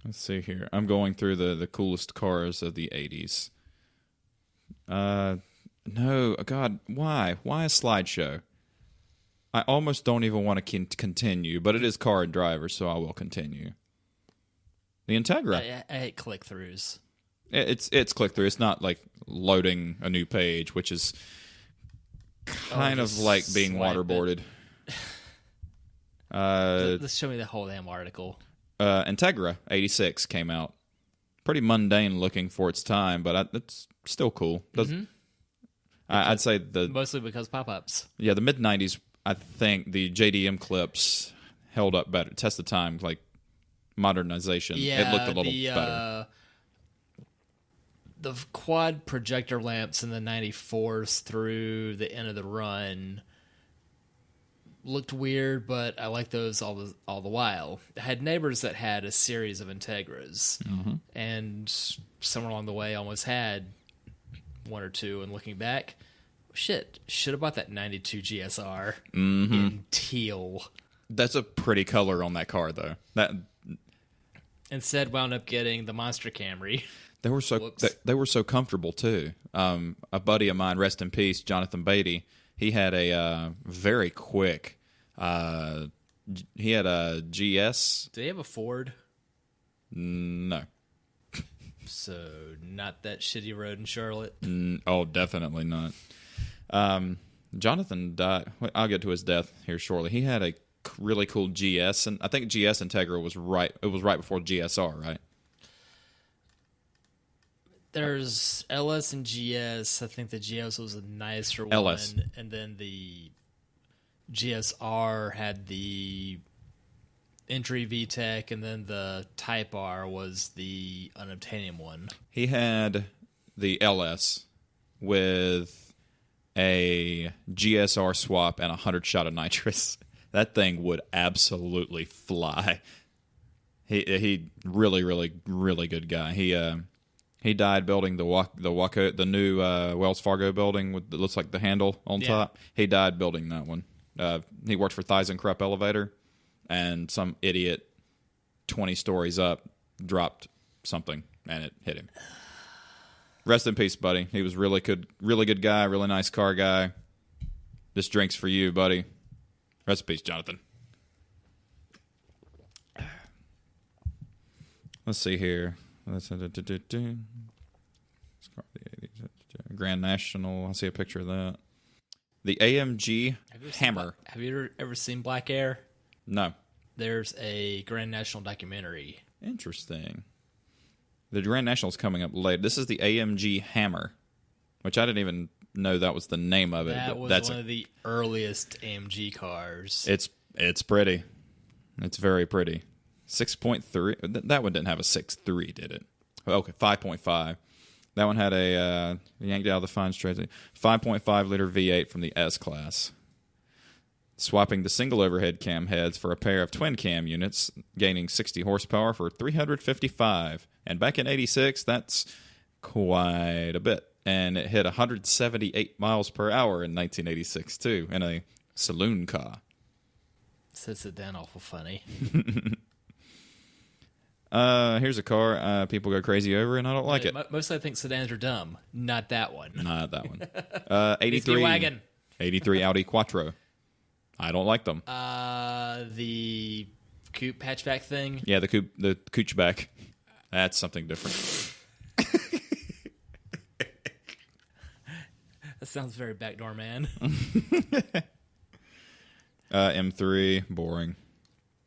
Let's see here. I'm going through the coolest cars of the 80s. No, God, why? Why a slideshow? I almost don't even want to continue, but it is Car and Driver, so I will continue. The Integra. I hate click-throughs. It's click-through. It's not like loading a new page, which is kind of like being waterboarded. Let's show me the whole damn article. Integra 86 came out. Pretty mundane looking for its time, but it's still cool. I'd say mostly because pop-ups. Yeah, the mid 90s. I think the JDM clips held up better. Test the time, like modernization. Yeah, it looked a little better. The quad projector lamps in the 94s through the end of the run looked weird, but I liked those all the while. I had neighbors that had a series of Integras, and somewhere along the way almost had one or two, and looking back, should have bought that 92 GSR in teal. That's a pretty color on that car, though. That instead wound up getting the Monster Camry. They were so comfortable too. A buddy of mine, rest in peace, Jonathan Beatty. He had a very quick. He had a GS. Do they have a Ford? No. So not that shitty road in Charlotte. Oh, definitely not. Jonathan died. I'll get to his death here shortly. He had a really cool GS, and I think GS Integra was right. It was right before GSR, right? There's LS and GS. I think the GS was a nicer LS. one, and then the GSR had the entry VTEC, and then the Type R was the unobtainium one. He had the LS with a GSR swap and 100 shot of nitrous. That thing would absolutely fly. He really, really, really good guy. He died building the new Wells Fargo building with that looks like the handle on top. He died building that one. He worked for ThyssenKrupp Elevator, and some idiot 20 stories up dropped something and it hit him. Rest in peace, buddy. He was really good guy, really nice car guy. This drink's for you, buddy. Rest in peace, Jonathan. Let's see here. Grand National. I see a picture of that. The AMG Hammer. Have you ever seen Black Air? No. There's a Grand National documentary. Interesting. The Grand National is coming up late. This is the AMG Hammer, which I didn't even know that was the name of it. That was one of the earliest AMG cars. It's pretty. It's very pretty. 6.3. That one didn't have a 6.3, did it? Okay, 5.5. That one had a yanked out of the fine straight 5.5 liter V8 from the S class. Swapping the single overhead cam heads for a pair of twin cam units, gaining 60 horsepower for $355. And back in '86, that's quite a bit. And it hit 178 miles per hour in 1986 too, in a saloon car. Sits it down awful funny. Here's a car people go crazy over, and I don't like it. Mostly I think sedans are dumb. Not that one. Not that one. 83 wagon. 83 Audi Quattro. I don't like them. The coupe hatchback thing. Yeah, the couchback. That's something different. That sounds very backdoor man. M3, boring.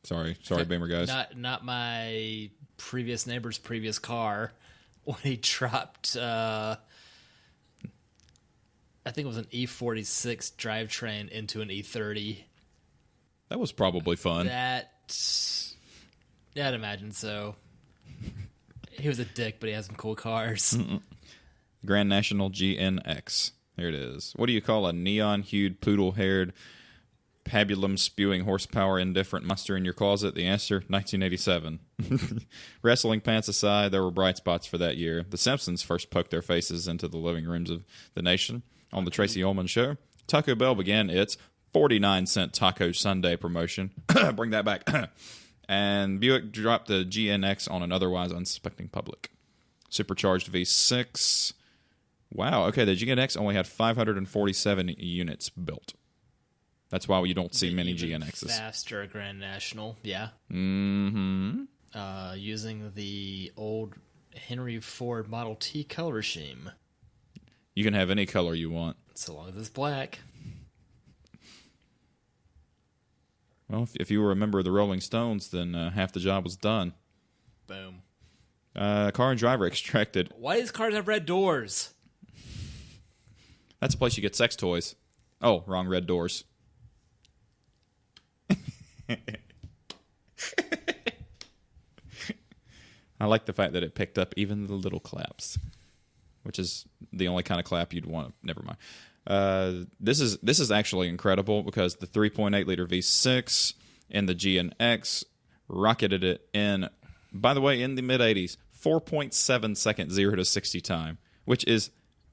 Sorry, Boomer guys. Not my previous neighbor's previous car when he dropped. I think it was an E46 drivetrain into an E30. That was probably fun. Yeah, I'd imagine so. He was a dick, but he has some cool cars. Grand National GNX. Here it is. What do you call a neon-hued, poodle-haired, pabulum-spewing, horsepower-indifferent monster in your closet? The answer, 1987. Wrestling pants aside, there were bright spots for that year. The Simpsons first poked their faces into the living rooms of the nation on the Tracy Ullman Show. Taco Bell began its 49-cent Taco Sunday promotion. Bring that back. And Buick dropped the GNX on an otherwise unsuspecting public. Supercharged V6. Wow, okay, the GNX only had 547 units built. That's why you don't see many GNXs. Faster Grand National, yeah. Mm-hmm. Using the old Henry Ford Model T color scheme. You can have any color you want. So long as it's black. Well, if you were a member of the Rolling Stones, then half the job was done. Boom. Car and driver extracted. Why does cars have red doors? That's a place you get sex toys. Oh, wrong, red doors. I like the fact that it picked up even the little claps, which is the only kind of clap you'd want. Never mind. This is actually incredible because the 3.8 liter V6 and the GNX rocketed it in, by the way, in the mid 80s, 4.7 second 0 to 60 time, which is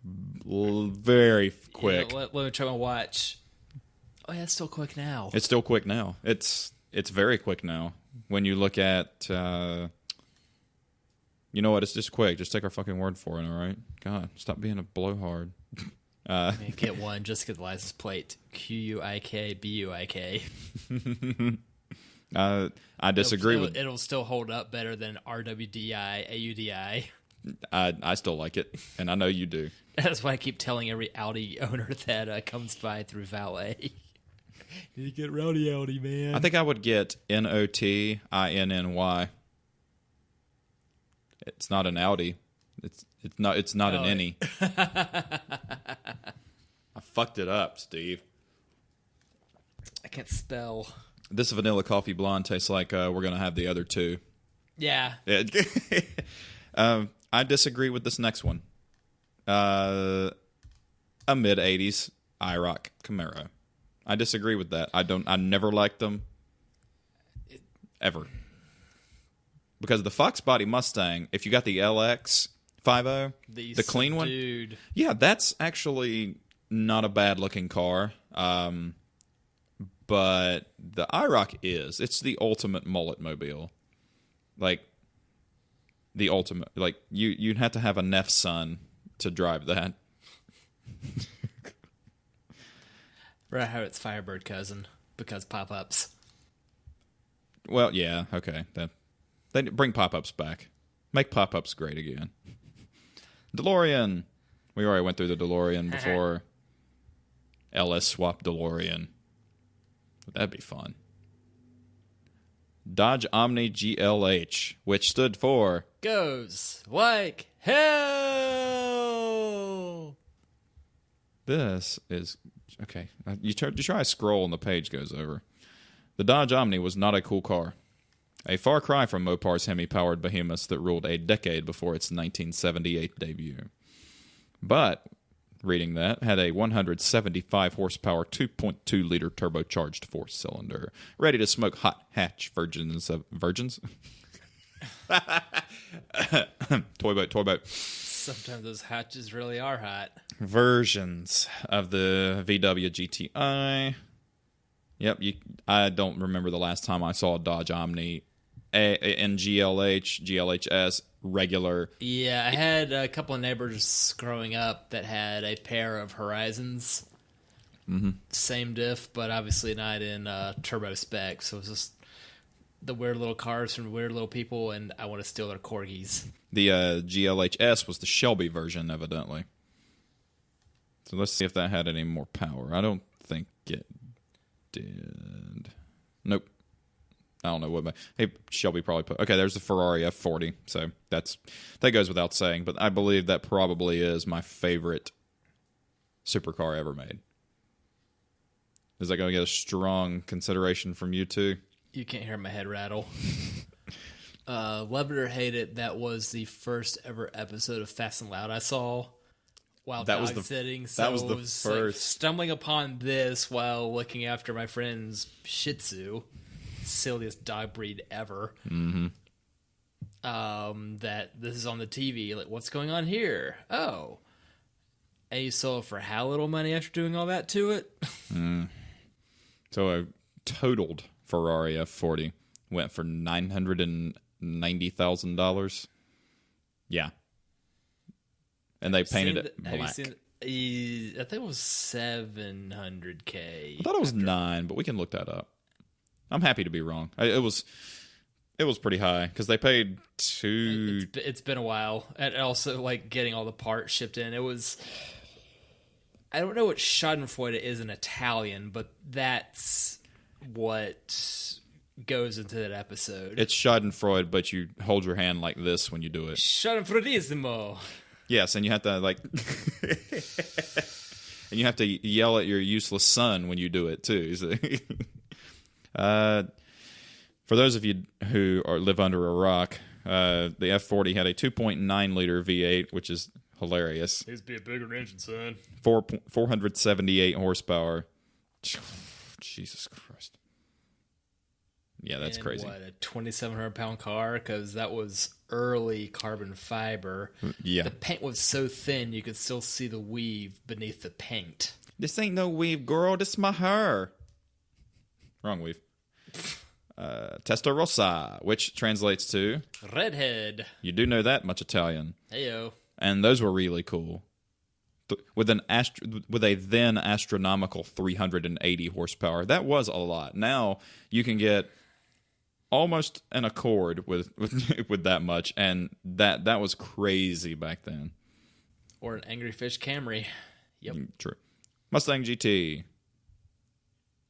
very quick. Yeah, let me try my watch. Oh yeah, it's still quick now. It's still quick now. It's very quick now. When you look at, you know what? It's just quick. Just take our fucking word for it. All right. God, stop being a blowhard. Get one. Just get the license plate. QUIK BUIK. I disagree with. It'll still hold up better than RWDI AUDI. I still like it, and I know you do. That's why I keep telling every Audi owner that comes by through valet. You get rowdy Audi, man. I think I would get NOTINNY. It's not an Audi. It's not an any. I fucked it up, Steve. I can't spell. This vanilla coffee blonde tastes like we're gonna have the other two. Yeah. I disagree with this next one. A mid '80s IROC Camaro. I disagree with that. I never liked them ever. Because the Fox Body Mustang, if you got the LX 50, the clean one, dude. Yeah, that's actually not a bad looking car. But the IROC is. It's the ultimate mullet mobile. Like the ultimate, like you'd have to have a Neff son to drive that. Right, how it's Firebird cousin because pop-ups. Well, yeah, okay. They bring pop-ups back. Make pop-ups great again. DeLorean. We already went through the DeLorean before. LS swap DeLorean. That'd be fun. Dodge Omni GLH, which stood for... Goes like hell! This is... Okay, you try to scroll and the page goes over. The Dodge Omni was not a cool car. A far cry from Mopar's Hemi-powered behemoths that ruled a decade before its 1978 debut. But... reading that, had a 175 horsepower 2.2-liter turbocharged four-cylinder, ready to smoke hot hatch virgins. Toy boat. Sometimes those hatches really are hot. Versions of the VW GTI. Yep, I don't remember the last time I saw a Dodge Omni in GLH, GLHS, regular. Yeah, I had a couple of neighbors growing up that had a pair of Horizons. Mm-hmm. Same diff, but obviously not in turbo spec. So it's just the weird little cars from weird little people, and I want to steal their corgis. The GLHS was the Shelby version, evidently. So let's see if that had any more power. I don't think it did. Nope. I don't know what. Hey, Shelby probably put. Okay, there's the Ferrari F40. So that goes without saying. But I believe that probably is my favorite supercar ever made. Is that going to get a strong consideration from you two? You can't hear my head rattle. Love it or hate it, that was the first ever episode of Fast and Loud I saw while dog sitting. So that was the first. Like, stumbling upon this while looking after my friend's Shih Tzu. Silliest dog breed ever. Mm-hmm. That this is on the TV. Like, what's going on here? Oh. And you sold it for how little money after doing all that to it? So a totaled Ferrari F40 went for $990,000. Yeah. And they painted it black. Have you seen I think it was $700K. I thought it was 9, but we can look that up. I'm happy to be wrong. It was pretty high because they paid two. It's been a while, and also like getting all the parts shipped in. It was. I don't know what Schadenfreude is in Italian, but that's what goes into that episode. It's Schadenfreude, but you hold your hand like this when you do it. Schadenfreudismo. Yes, and you have to like, and you have to yell at your useless son when you do it too. So. For those of you who live under a rock, the F40 had a 2.9-liter V8, which is hilarious. Needs to be a bigger engine, son. 478 horsepower. Jesus Christ. Yeah, that's crazy. What, a 2,700-pound car? Because that was early carbon fiber. Yeah. The paint was so thin you could still see the weave beneath the paint. This ain't no weave, girl. This my hair. Wrong weave. Testarossa, which translates to redhead. You do know that much Italian. Heyo. And those were really cool. With a then astronomical 380 horsepower. That was a lot. Now you can get almost an Accord with that much, and that was crazy back then. Or an Angry Fish Camry. Yep. True. Mustang GT.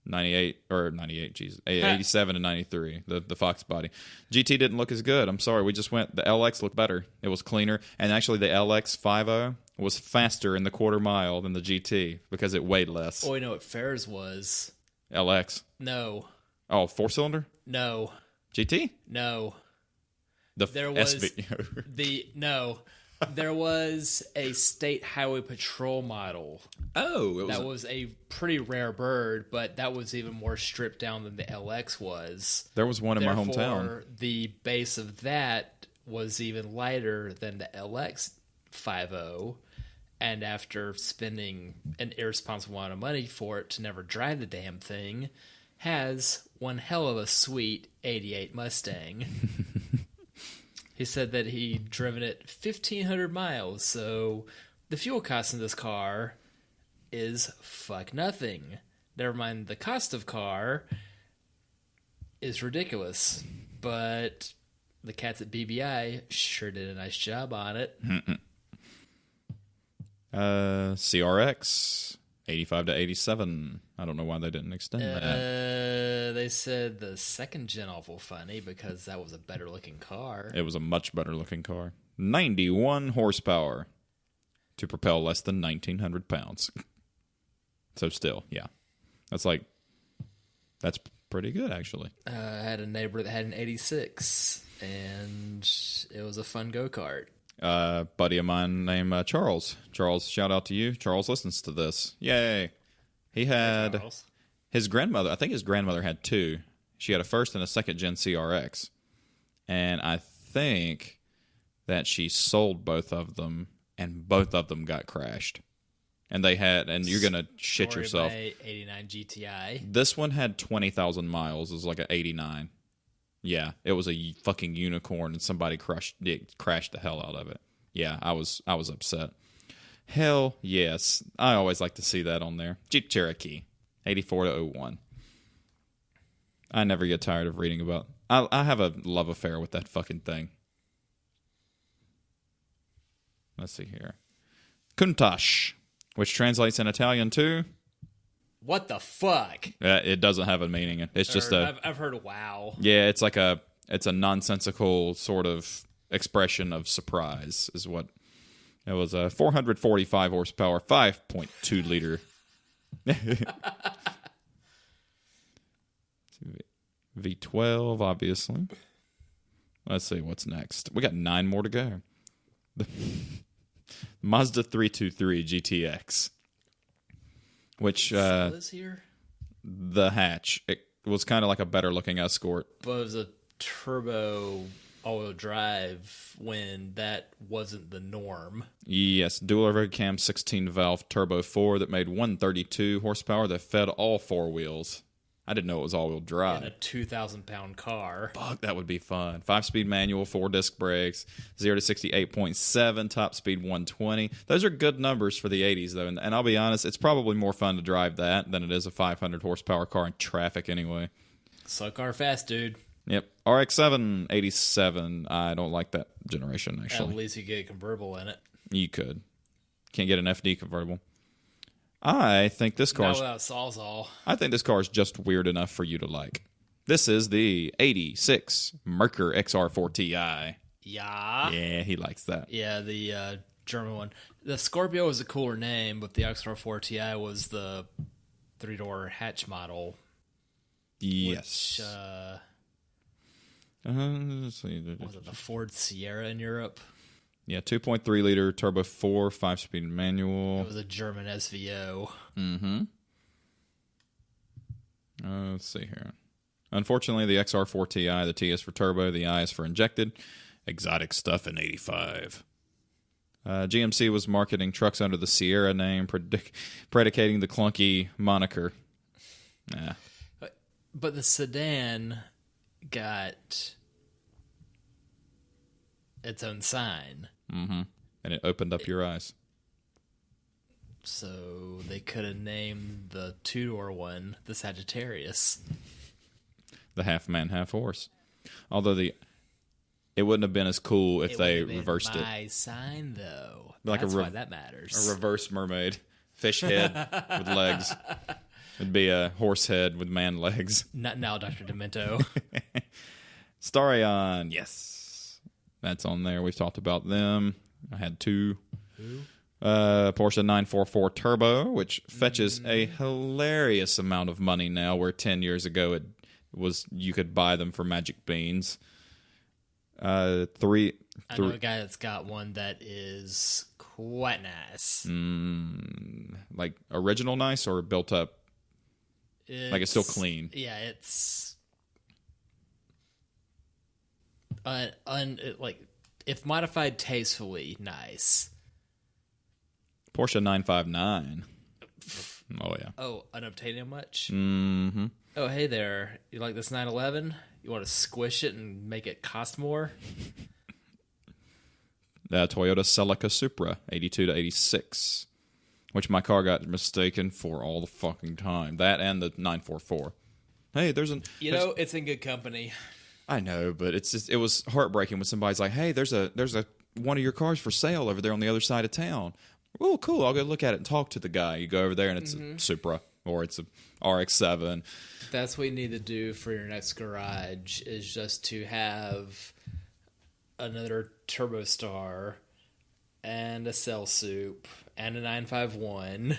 87 and 93, the Fox body. GT didn't look as good. I'm sorry. The LX looked better. It was cleaner. And actually, the LX 50 was faster in the quarter mile than the GT because it weighed less. Oh, you know what Fair's was? LX. No. Oh, 4-cylinder? No. GT? No. There was a state highway patrol model. Oh, that was a pretty rare bird, but that was even more stripped down than the LX was. There was one in my hometown. The base of that was even lighter than the LX 50, and after spending an irresponsible amount of money for it to never drive the damn thing, has one hell of a sweet 88 Mustang. He said that he'd driven it 1,500 miles, so the fuel cost in this car is fuck nothing. Never mind, the cost of car is ridiculous, but the cats at BBI sure did a nice job on it. CRX, 85 to 87. I don't know why they didn't extend that. They said the second gen awful funny because that was a better looking car. It was a much better looking car. 91 horsepower to propel less than 1,900 pounds. So still, yeah. That's pretty good, actually. I had a neighbor that had an 86, and it was a fun go-kart. Buddy of mine named Charles. Charles, shout out to you. Charles listens to this. Yay. He had his grandmother. I think his grandmother had two. She had a first and a second gen CRX. And I think that she sold both of them, and both of them got crashed. And you're going to shit yourself. 89 GTI. This one had 20,000 miles. It was like an 89. Yeah, it was a fucking unicorn, and somebody crashed the hell out of it. Yeah, I was upset. Hell yes. I always like to see that on there. Jeep Cherokee, 84 to 01. I never get tired of reading about. I have a love affair with that fucking thing. Let's see here. Countach, which translates in Italian to... What the fuck? It doesn't have a meaning. It's just I've heard wow. Yeah, it's a nonsensical sort of expression of surprise is what it was. 445 horsepower, 5.2 liter. V12, obviously. Let's see what's next. We got 9 more to go. Mazda 323 GTX. Which is here? The hatch. It was kind of like a better looking Escort. But it was a turbo all-wheel drive when that wasn't the norm. Yes, dual overcam 16 valve turbo 4 that made 132 horsepower that fed all four wheels. I didn't know it was all-wheel drive. In a 2,000-pound car. Fuck, that would be fun. 5-speed manual, 4 disc brakes, 0 to 60 8.7, top speed 120. Those are good numbers for the 80s, though. And I'll be honest, it's probably more fun to drive that than it is a 500 horsepower car in traffic anyway. Slow car fast, dude. Yep. RX-7, 87. I don't like that generation, actually. At least you get a convertible in it. You could. Can't get an FD convertible. I think this car. Not without Sawzall. I think this car is just weird enough for you to like. This is the 86 Merkur XR4 Ti. Yeah. Yeah, he likes that. Yeah, the German one. The Scorpio was a cooler name, but the XR4 Ti was the 3-door hatch model. Yes. Which, let's see. was it the Ford Sierra in Europe? Yeah, 2.3 liter turbo 4, 5-speed manual. It was a German SVO. Mm-hmm. Let's see here. Unfortunately, the XR4 Ti, the T is for turbo, the I is for injected. Exotic stuff in 85. GMC was marketing trucks under the Sierra name, predicating the clunky moniker. Nah. But the sedan got its own sign. Mm-hmm. And it opened up your eyes. So they could have named the 2-door one the Sagittarius. The half man, half horse. Although it wouldn't have been as cool if they reversed it. My sign, though. Like That's why that matters. A reverse mermaid. Fish head with legs. It'd be a horse head with man legs. Not now, Dr. Demento. Starion, yes. That's on there. We've talked about them. I had 2. Who? Porsche 944 Turbo, which fetches a hilarious amount of money now, where 10 years ago it was you could buy them for magic beans. I know a guy that's got one that is quite nice. Like original nice or built up? Like it's still clean. Yeah, it's like if modified tastefully, nice. Porsche 959. Oh yeah. Oh, unobtainium much? Mm-hmm. Oh, hey there. You like this 911? You want to squish it and make it cost more? Toyota Celica Supra, 82 to 86, which my car got mistaken for all the fucking time. That and the 944. Hey, it's in good company. I know, but it was heartbreaking when somebody's like, "Hey, there's a one of your cars for sale over there on the other side of town." Oh, cool. I'll go look at it and talk to the guy. You go over there and it's a Supra or it's a RX-7. That's what you need to do for your next garage, is just to have another Turbo Star and a Cell Soup and a 951.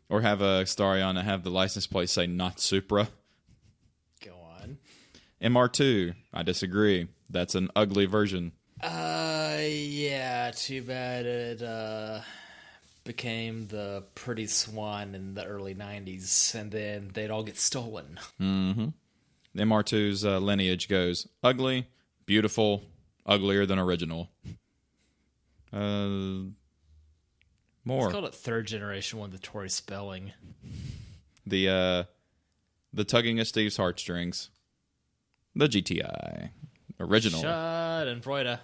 Or have a Starion and have the license plate say not Supra. Go on. MR2. I disagree. That's an ugly version. Yeah, too bad it became the Pretty Swan in the early 90s, and then they'd all get stolen. Mm-hmm. The MR2's lineage goes ugly, beautiful, uglier than original. More. It's called a third generation one, the Tory spelling. The tugging of Steve's heartstrings. The GTI. Original. Schadenfreude.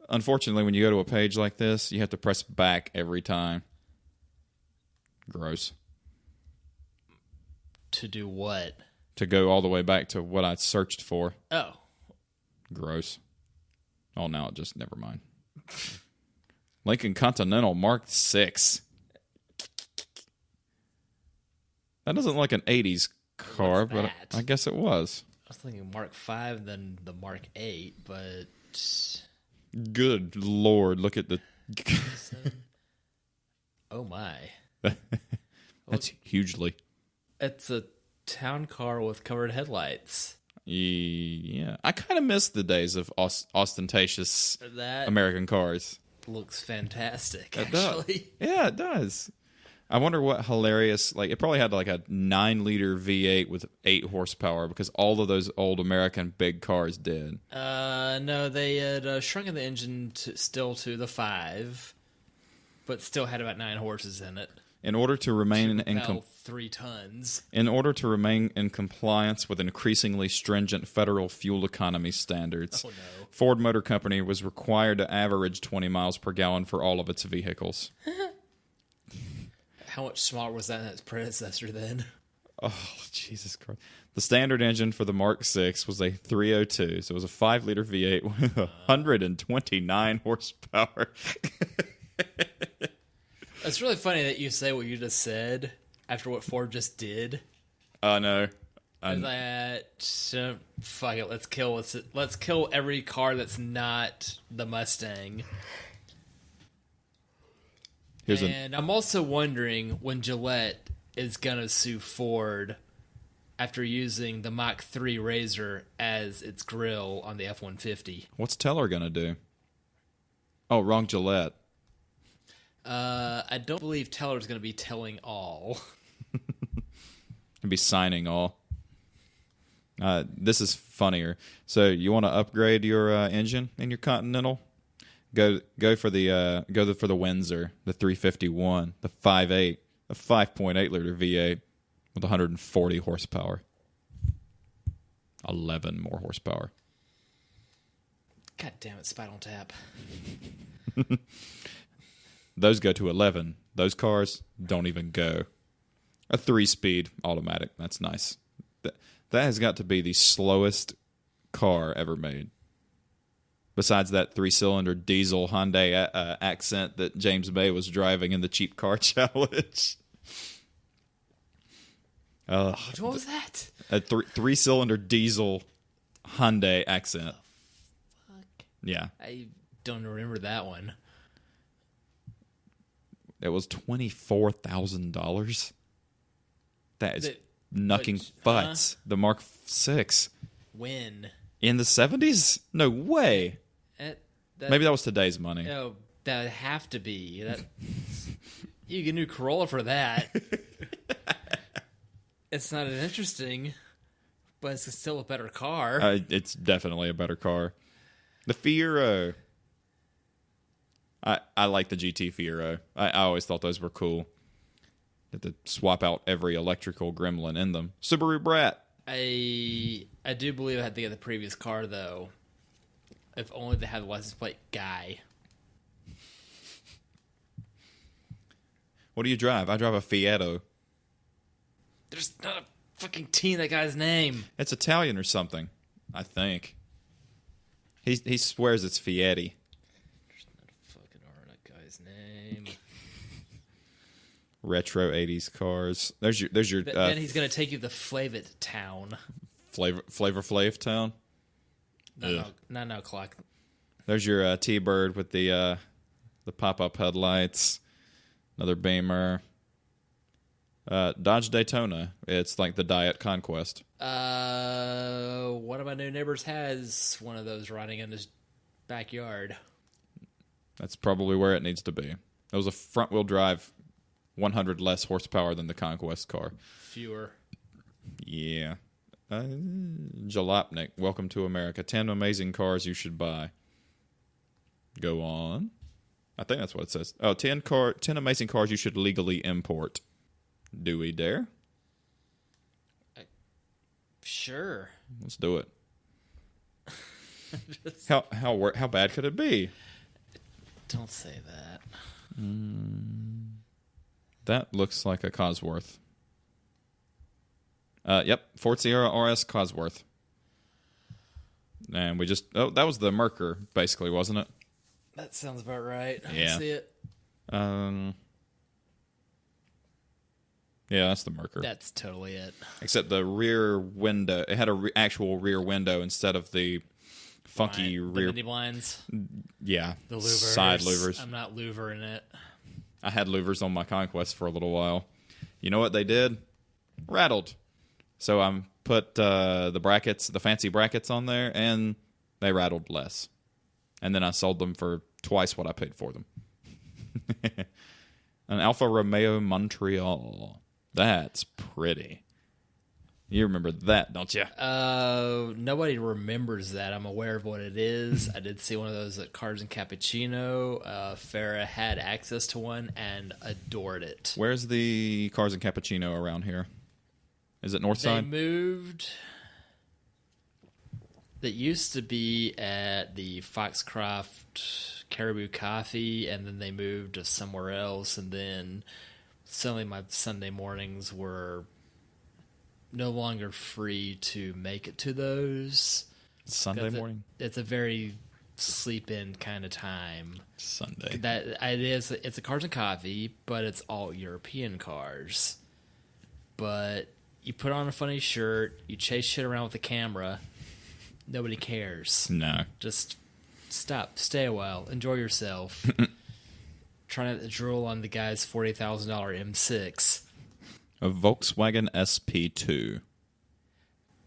Unfortunately, when you go to a page like this, you have to press back every time. Gross. To do what? To go all the way back to what I searched for. Oh. Gross. Oh, now it just, never mind. Lincoln Continental Mark 6. That doesn't look like an 80s car, but I guess it was. I was thinking Mark 5, then the Mark 8, but... Good Lord, look at the... Oh my. That's hugely. It's a town car with covered headlights. Yeah. I kind of miss the days of ostentatious That American cars. looks fantastic, It actually. does. Yeah, it does. I wonder what hilarious... Like, it probably had like a 9-liter V8 with 8 horsepower because all of those old American big cars did. No, they had shrunken the engine still to the 5, but still had about 9 horses in it. In order to remain About 3 tons. In order to remain in compliance with increasingly stringent federal fuel economy standards, Oh, no. Ford Motor Company was required to average 20 miles per gallon for all of its vehicles. How much smaller was that than its predecessor then? Oh, Jesus Christ. The standard engine for the Mark 6 was a 302, so it was a 5-liter V8 with 129 horsepower. It's really funny that you say what you just said after what Ford just did. No. Fuck it, let's kill every car that's not the Mustang. I'm also wondering when Gillette is gonna sue Ford after using the Mach 3 Razor as its grill on the F-150. What's Teller going to do? Oh, wrong Gillette. I don't believe Teller's going to be telling all. And be signing all. This is funnier. So you want to upgrade your engine in your Continental? Go for the Windsor, the 351, the 5.8, the 5.8 liter V8 with 140 horsepower. 11 more horsepower. God damn it, Spinal Tap. Those go to 11. Those cars don't even go. A 3-speed automatic. That's nice. That has got to be the slowest car ever made. Besides that 3-cylinder diesel Hyundai Accent that James May was driving in the Cheap Car Challenge. What was that? A 3-cylinder diesel Hyundai Accent. Fuck. Yeah. I don't remember that one. It was $24,000. That is knucking butts. The Mark 6. When? In the 70s? No way. Maybe that was today's money. Oh, that would have to be. You get a new Corolla for that. It's not as interesting, but it's still a better car. It's definitely a better car. The Fiero. I like the GT Fiero. I always thought those were cool. You have to swap out every electrical gremlin in them. Subaru Brat. I do believe I had to get the previous car, though. If only they had the license plate Guy. What do you drive? I drive a Fiero. There's not a fucking T in that guy's name. It's Italian or something, I think. He swears it's Fieri. retro 80s cars. There's your Then he's going to take you to Flavit Town. Flavor Flav town. No, clock. There's your T-Bird with the pop-up headlights. Another Beamer. Dodge Daytona. It's like the Diet Conquest. One of my new neighbors has one of those riding in his backyard. That's probably where it needs to be. It was a front-wheel drive, 100 less horsepower than the Conquest car. Fewer. Yeah. Jalopnik, welcome to America. 10 amazing cars you should buy. Go on. I think that's what it says. Oh, 10 amazing cars you should legally import. Do we dare? Sure. Let's do it. How bad could it be? Don't say that. That looks like a Cosworth. Yep, Ford Sierra RS Cosworth. And we just... Oh, that was the Mercer, basically, wasn't it? That sounds about right. Yeah. I see it. Yeah, that's the Mercer. That's totally it. Except the rear window... It had a actual rear window instead of the funky rear... The mini blinds. Yeah. The louvers. Side louvers. I'm not louvering it. I had louvers on my Conquest for a little while. You know what they did? Rattled. So I put the fancy brackets on there, and they rattled less. And then I sold them for twice what I paid for them. An Alfa Romeo Montreal. That's pretty. You remember that, don't you? Nobody remembers that. I'm aware of what it is. I did see one of those at Cars and Cappuccino. Farrah had access to one and adored it. Where's the Cars and Cappuccino around here? Is it Northside? They moved. That used to be at the Foxcroft Caribou Coffee, and then they moved to somewhere else, and then suddenly my Sunday mornings were no longer free to make it to those. Sunday morning? It's a very sleep-in kind of time. Sunday. It's a Cars and Coffee, but it's all European cars. But you put on a funny shirt, you chase shit around with the camera, nobody cares. No. Just stop, stay a while, enjoy yourself. Trying to drool on the guy's $40,000 M6. A Volkswagen SP2.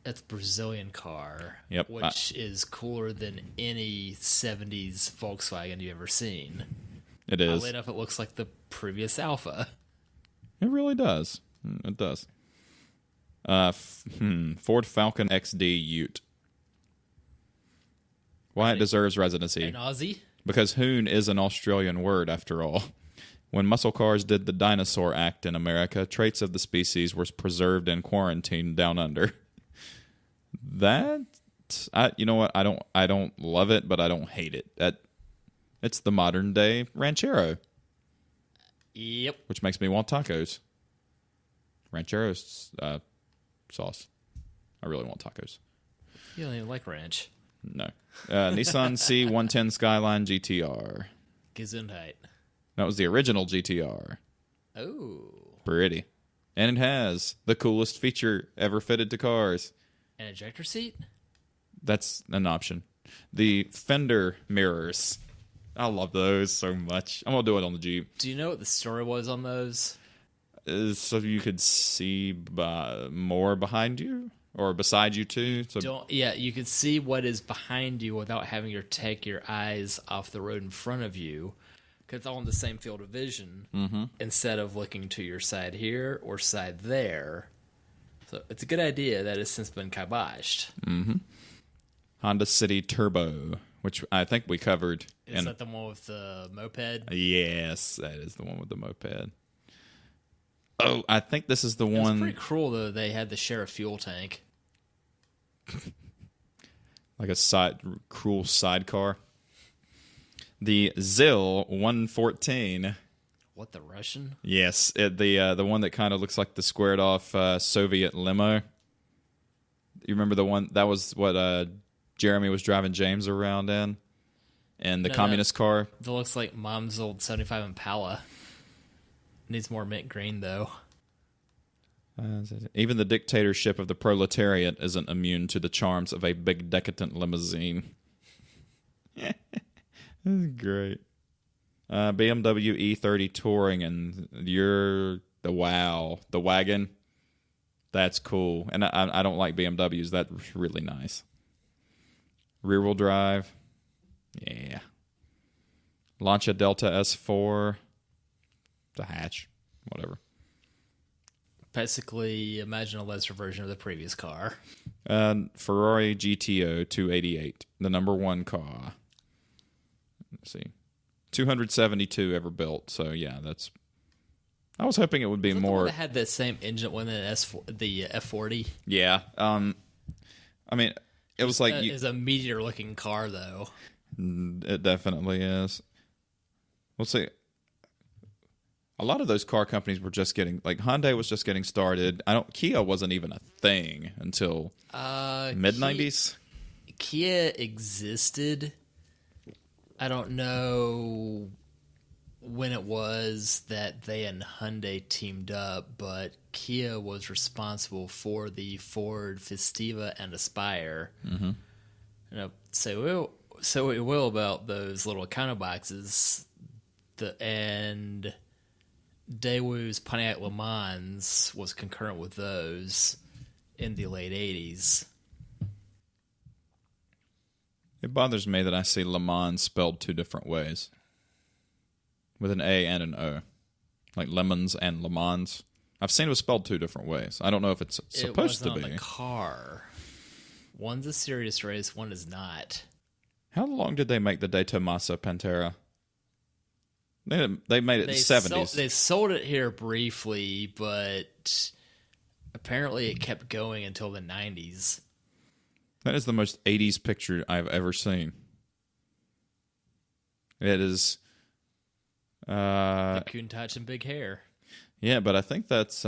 That's a Brazilian car. Yep. Which is cooler than any 70s Volkswagen you've ever seen. It is. Oddly enough, it looks like the previous Alpha. It really does. It does. Ford Falcon XD Ute. Why it deserves residency. An Aussie? Because hoon is an Australian word, after all. When muscle cars did the Dinosaur Act in America, traits of the species were preserved and quarantined down under. You know what? I don't love it, but I don't hate it. It's the modern day ranchero. Yep. Which makes me want tacos. Ranchero sauce. I really want tacos. You don't even like ranch. No. Nissan C110 Skyline GTR. Gesundheit. That was the original GTR. Oh. Pretty. And it has the coolest feature ever fitted to cars. An ejector seat? That's an option. The fender mirrors. I love those so much. I'm going to do it on the Jeep. Do you know what the story was on those? So you could see more behind you? Or beside you, too? You could see what is behind you without having to take your eyes off the road in front of you. Because it's all in the same field of vision. Mm-hmm. Instead of looking to your side here or side there. So it's a good idea that has since been kiboshed. Mm-hmm. Honda City Turbo, which I think we covered. Is that the one with the moped? Yes, that is the one with the moped. Oh, I think this is the one. It's pretty cruel, though. They had to share a fuel tank. Like a cruel sidecar. The ZIL 114. What, the Russian? Yes, the one that kind of looks like the squared off Soviet limo. You remember the one that was what Jeremy was driving James around in the communist car? That looks like Mom's old 75 Impala. Needs more mint green, though. Even the dictatorship of the proletariat isn't immune to the charms of a big decadent limousine. This is great. BMW E30 Touring, and the wagon. That's cool. And I don't like BMWs. That's really nice. Rear-wheel drive. Yeah. Lancia Delta S4. The hatch. Whatever. Basically, imagine a lesser version of the previous car. Ferrari GTO 288. The number one car. Let's see. 272 ever built. So, yeah, that's... I was hoping it would be more... The one that had the same engine when the F40? Yeah. I mean, it was like... It's a meteor-looking car, though. It definitely is. Let's see. A lot of those car companies were just getting... Like, Hyundai was just getting started. Kia wasn't even a thing until mid-90s. Kia existed. I don't know when it was that they and Hyundai teamed up, but Kia was responsible for the Ford Festiva and Aspire. Mm-hmm. So we will about those little counter boxes. And Daewoo's Pontiac Le Mans was concurrent with those in the late 80s. It bothers me that I see Le Mans spelled two different ways. With an A and an O. Like lemons and Le Mans. I've seen it was spelled two different ways. I don't know if it's supposed to be. On the car. One's a serious race, one is not. How long did they make the De Tomaso Pantera? They made it in the 70s. They sold it here briefly, but apparently it kept going until the 90s. That is the most 80s picture I've ever seen. It is... the Countach and big hair. Yeah, but I think that's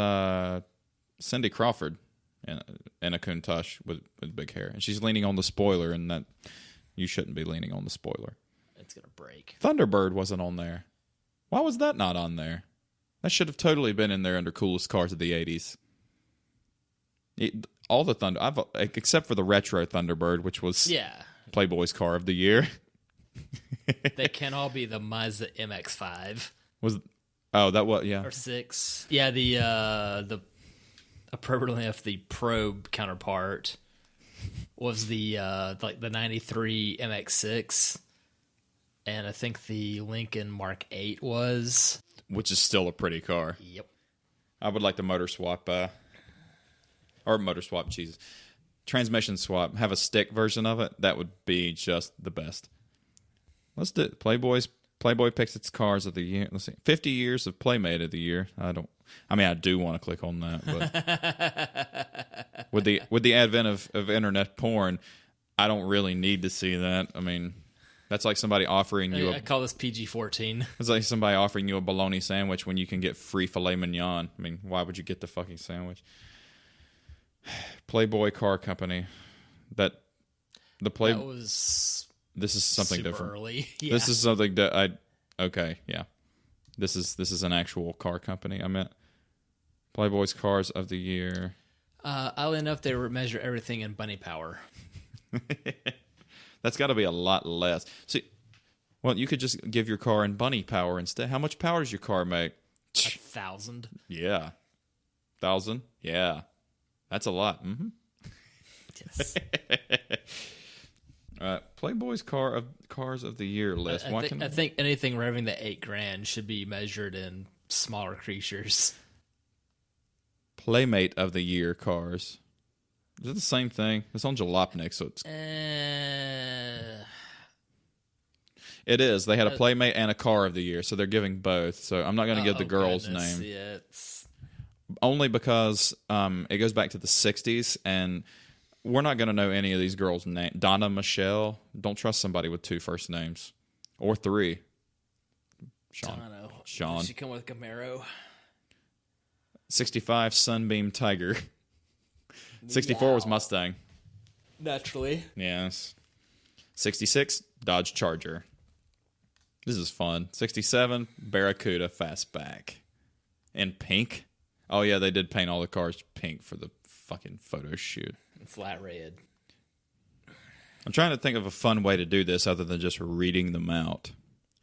Cindy Crawford in a Countach with big hair. And she's leaning on the spoiler, and that you shouldn't be leaning on the spoiler. It's going to break. Thunderbird wasn't on there. Why was that not on there? That should have totally been in there under coolest cars of the 80s. All the except for the retro Thunderbird, which was Playboy's car of the year. They can all be the Mazda MX-5. Or 6. Yeah, the appropriately enough, the Probe counterpart was the 93 MX-6, and I think the Lincoln Mark 8 was, which is still a pretty car. Yep. I would like the motor swap, Jesus, transmission swap. Have a stick version of it. That would be just the best. Let's do it. Playboy picks its cars of the year. Let's see. 50 years of Playmate of the year. I do want to click on that, but with the advent of internet porn, I don't really need to see that. I mean, that's like somebody offering you I call this PG-14. It's like somebody offering you a bologna sandwich when you can get free filet mignon. I mean, why would you get the fucking sandwich? Playboy Car Company. That was... This is something super different. Early. Yeah. This is something that This is an actual car company. I meant Playboy's Cars of the Year. Oddly enough, they measure everything in bunny power. That's got to be a lot less. See, well, you could just give your car in bunny power instead. How much power does your car make? 1,000. Yeah. 1,000? Yeah. That's a lot. Mm-hmm. Yes. Playboy's Cars of the Year list. I think anything revving to $8,000 should be measured in smaller creatures. Playmate of the Year cars. Is it the same thing? It's on Jalopnik, so it's... It is. They had a Playmate and a Car of the Year, so they're giving both. So I'm not going to give the girl's name. Yeah, only because it goes back to the 60s, and we're not going to know any of these girls' names. Donna Michelle. Don't trust somebody with 2 first names. Or 3. Sean. Did she come with a Camaro? 65, Sunbeam Tiger. 64 was Mustang. Naturally. Yes. 66, Dodge Charger. This is fun. 67, Barracuda Fastback. In pink? Oh, yeah, they did paint all the cars pink for the fucking photo shoot. Flat red. I'm trying to think of a fun way to do this other than just reading them out.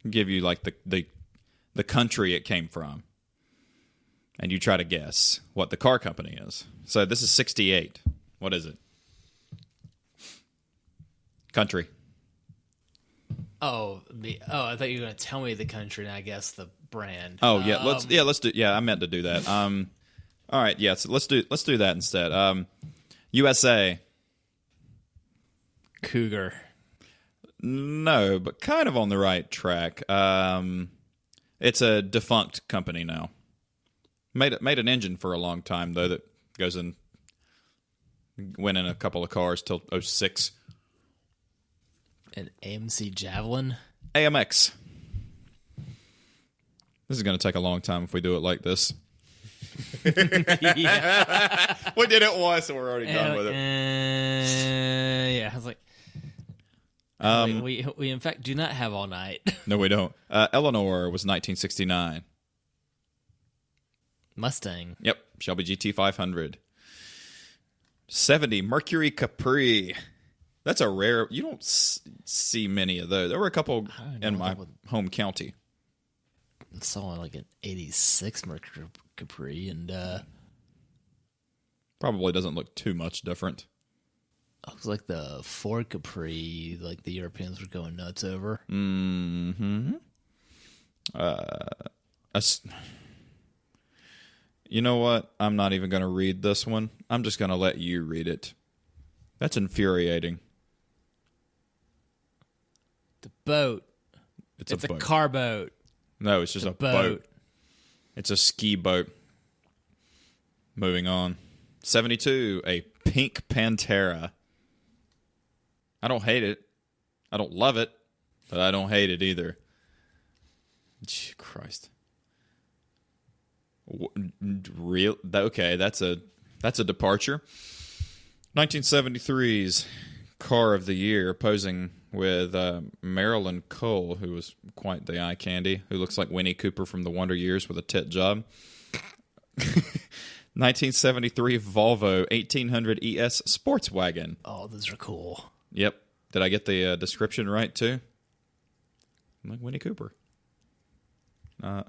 Give you, like, the country it came from. And you try to guess what the car company is. So this is 68. What is it? Country. I thought you were going to tell me the country, and I guess the brand. Oh yeah, let's do. Yeah, I meant to do that. All right, yeah, so let's do that instead. USA. Cougar. No, but kind of on the right track. It's a defunct company now. Made an engine for a long time though that goes in. Went in a couple of cars till 06. An AMC Javelin? AMX. This is going to take a long time if we do it like this. Yeah. We did it once and we're already done with it. Yeah, I was like, we in fact do not have all night. No, we don't. Eleanor was 1969. Mustang. Yep, Shelby GT 500. 70, Mercury Capri. That's a rare. You don't see many of those. There were a couple in my home county. I saw like an 86 Mercury Capri, and probably doesn't look too much different. it was like the Ford Capri, like the Europeans were going nuts over. Mm-hmm. You know what? I'm not even going to read this one. I'm just going to let you read it. That's infuriating. The boat. It's a boat. car boat. No, it's just a boat. It's a ski boat. Moving on. 72, a pink Pantera. I don't hate it. I don't love it, but I don't hate it either. Gee, Christ. Real? Okay, that's a departure. 1973's Car of the Year, posing with Marilyn Cole, who was quite the eye candy, who looks like Winnie Cooper from the Wonder Years with a tit job. 1973 Volvo 1800 ES sports wagon. Oh, those are cool. Yep. Did I get the description right, too? I'm like Winnie Cooper.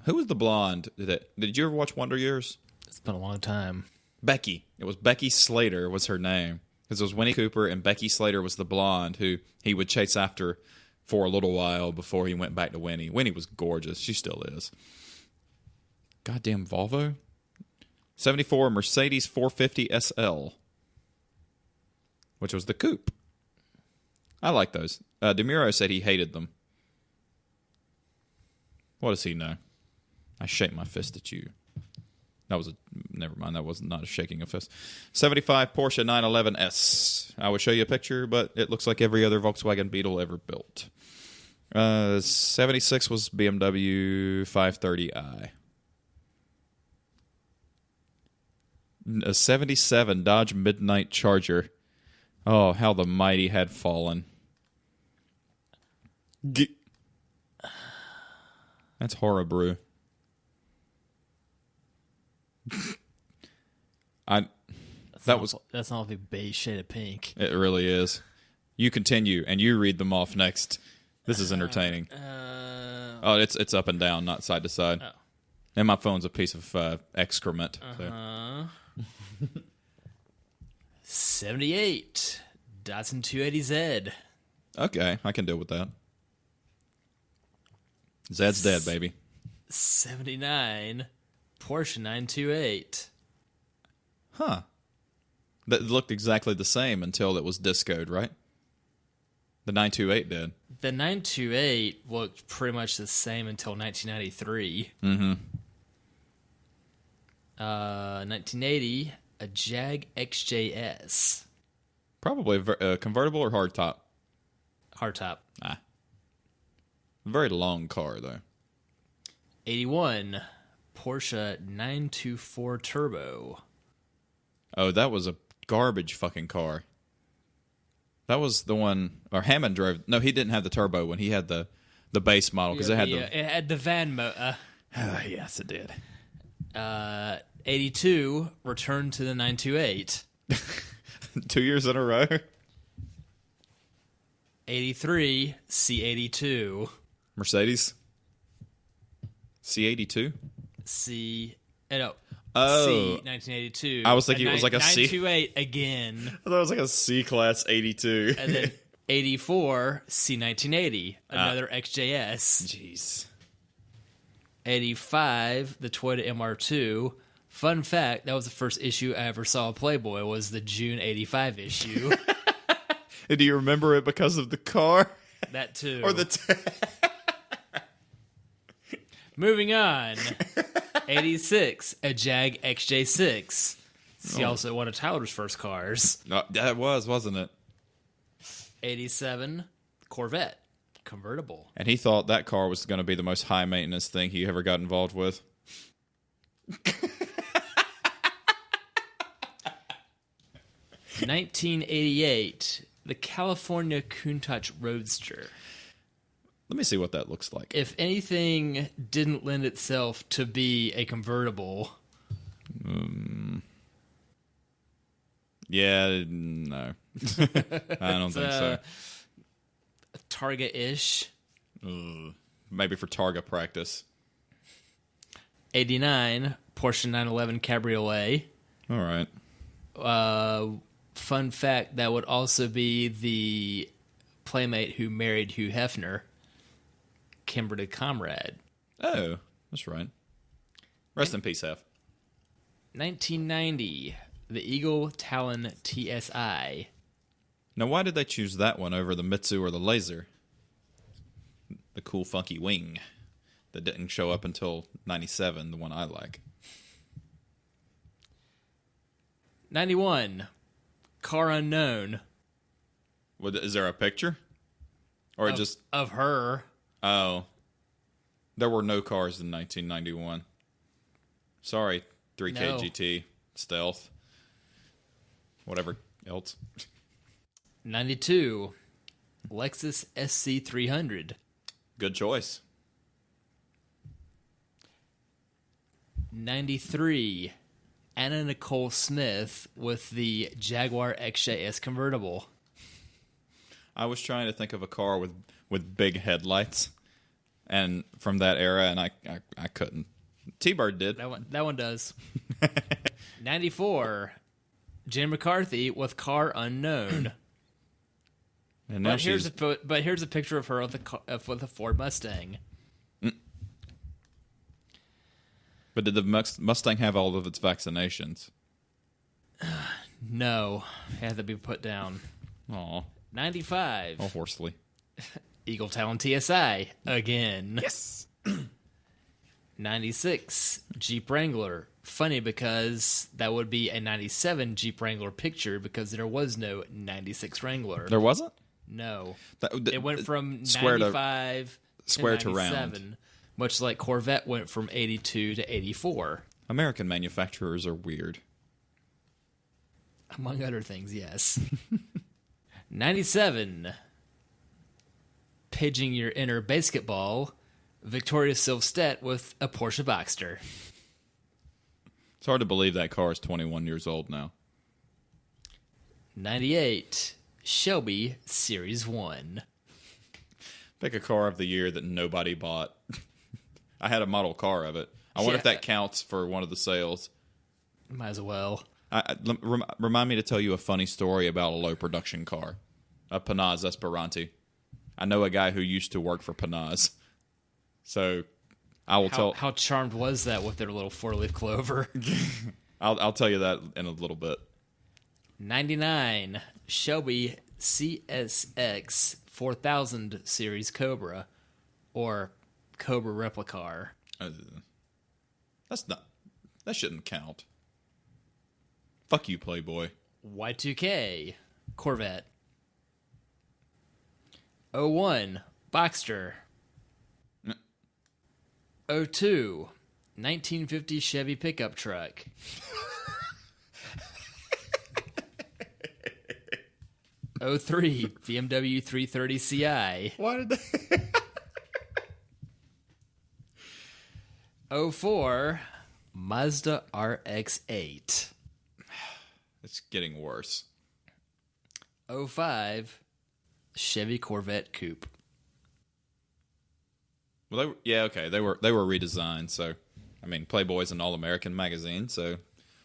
Who was the blonde? Did you ever watch Wonder Years? It's been a long time. Becky. It was Becky Slater was her name. Because it was Winnie Cooper and Becky Slater was the blonde who he would chase after for a little while before he went back to Winnie. Winnie was gorgeous. She still is. Goddamn Volvo. 74 Mercedes 450 SL. Which was the coupe. I like those. DeMuro said he hated them. What does he know? I shake my fist at you. Never mind, that was not a shaking of fist. 75 Porsche 911S. I would show you a picture, but it looks like every other Volkswagen Beetle ever built. 76 was BMW 530i. A 77 Dodge Midnight Charger. Oh, how the mighty had fallen. That's horrible. That's not a beige shade of pink. It really is. You continue and you read them off next. This is entertaining. It's up and down, not side to side. Oh. And my phone's a piece of excrement. So. 78 Datsun 280Z. Okay, I can deal with that. Zed's dead, baby. 79 Porsche 928. Huh. That looked exactly the same until it was discoed, right? The 928 did. The 928 looked pretty much the same until 1993. Mm-hmm. 1980, a Jag XJS. Probably a convertible or hardtop? Hardtop. Very long car, though. 81, Porsche 924 Turbo. Oh, that was a garbage fucking car. That was the one, or Hammond drove. No, he didn't have the turbo one. He had the base model because it had it had the van motor. Yes, it did. 82, Return to the 928. 2 years in a row. 83, C82. Mercedes. C82. Oh, C 1982. I was thinking it was like a C. 928 again. I thought it was like a C-Class 82. And then 84, C 1980. Another XJS. Jeez. 85, the Toyota MR2. Fun fact, that was the first issue I ever saw of Playboy, was the June 85 issue. And do you remember it because of the car? That too. Or the... Moving on. 86, a Jag XJ6. He also one of Tyler's first cars. No, that wasn't it? 87, Corvette. Convertible. And he thought that car was going to be the most high-maintenance thing he ever got involved with. 1988, the California Countach Roadster. Let me see what that looks like. If anything didn't lend itself to be a convertible. Yeah, no. I don't think so. Targa-ish. Maybe for Targa practice. 89, Porsche 911 Cabriolet. All right. Fun fact, that would also be the playmate who married Hugh Hefner, Kimberly Comrade. Oh, that's right. Rest in peace, Hef. 1990, the Eagle Talon TSI. Now, why did they choose that one over the Mitsu or the Laser? The cool, funky wing that didn't show up until 97, the one I like. 91, Car Unknown. What, is there a picture? Or of her. Oh. There were no cars in 1991. Sorry, 3K No. GT, Stealth, whatever else. 92, Lexus SC300. Good choice. 93, Anna Nicole Smith with the Jaguar XJS convertible. I was trying to think of a car with big headlights, and from that era, and I couldn't. T-Bird did. That one does. 94, Jen McCarthy with Car Unknown. And now Here's a picture of her with a Ford Mustang. But did the Mustang have all of its vaccinations? No, it had to be put down. Aw. 95, All horsely. Eagle Talon TSI again. Yes. 96, Jeep Wrangler. Funny because that would be a 97 Jeep Wrangler picture because there was no 96 Wrangler. There wasn't? No. It It went from square 95 square to to 97, round. much like Corvette went from 82 to 84. American manufacturers are weird. Among other things, yes. 97, paging your inner basketball, Victoria Silvstedt with a Porsche Boxster. It's hard to believe that car is 21 years old now. 98, Shelby Series 1. Pick a car of the year that nobody bought. I had a model car of it. I wonder if that counts for one of the sales. Might as well. Remind me to tell you a funny story about a low production car, a Panaz Esperante. I know a guy who used to work for Panaz, so I will tell. How charmed was that with their little 4-leaf clover? I'll tell you that in a little bit. 99, Shelby CSX 4000 Series Cobra, or Cobra Replicar. That shouldn't count. Fuck you, Playboy. Y2K Corvette. 01, Boxster. 02, 1950 Chevy pickup truck. 03, BMW 330 Ci. Why did they? 04, Mazda RX-8. It's getting worse. 05 Chevy Corvette Coupe. Well, okay. They were redesigned. So, I mean, Playboy's an all-American magazine. So,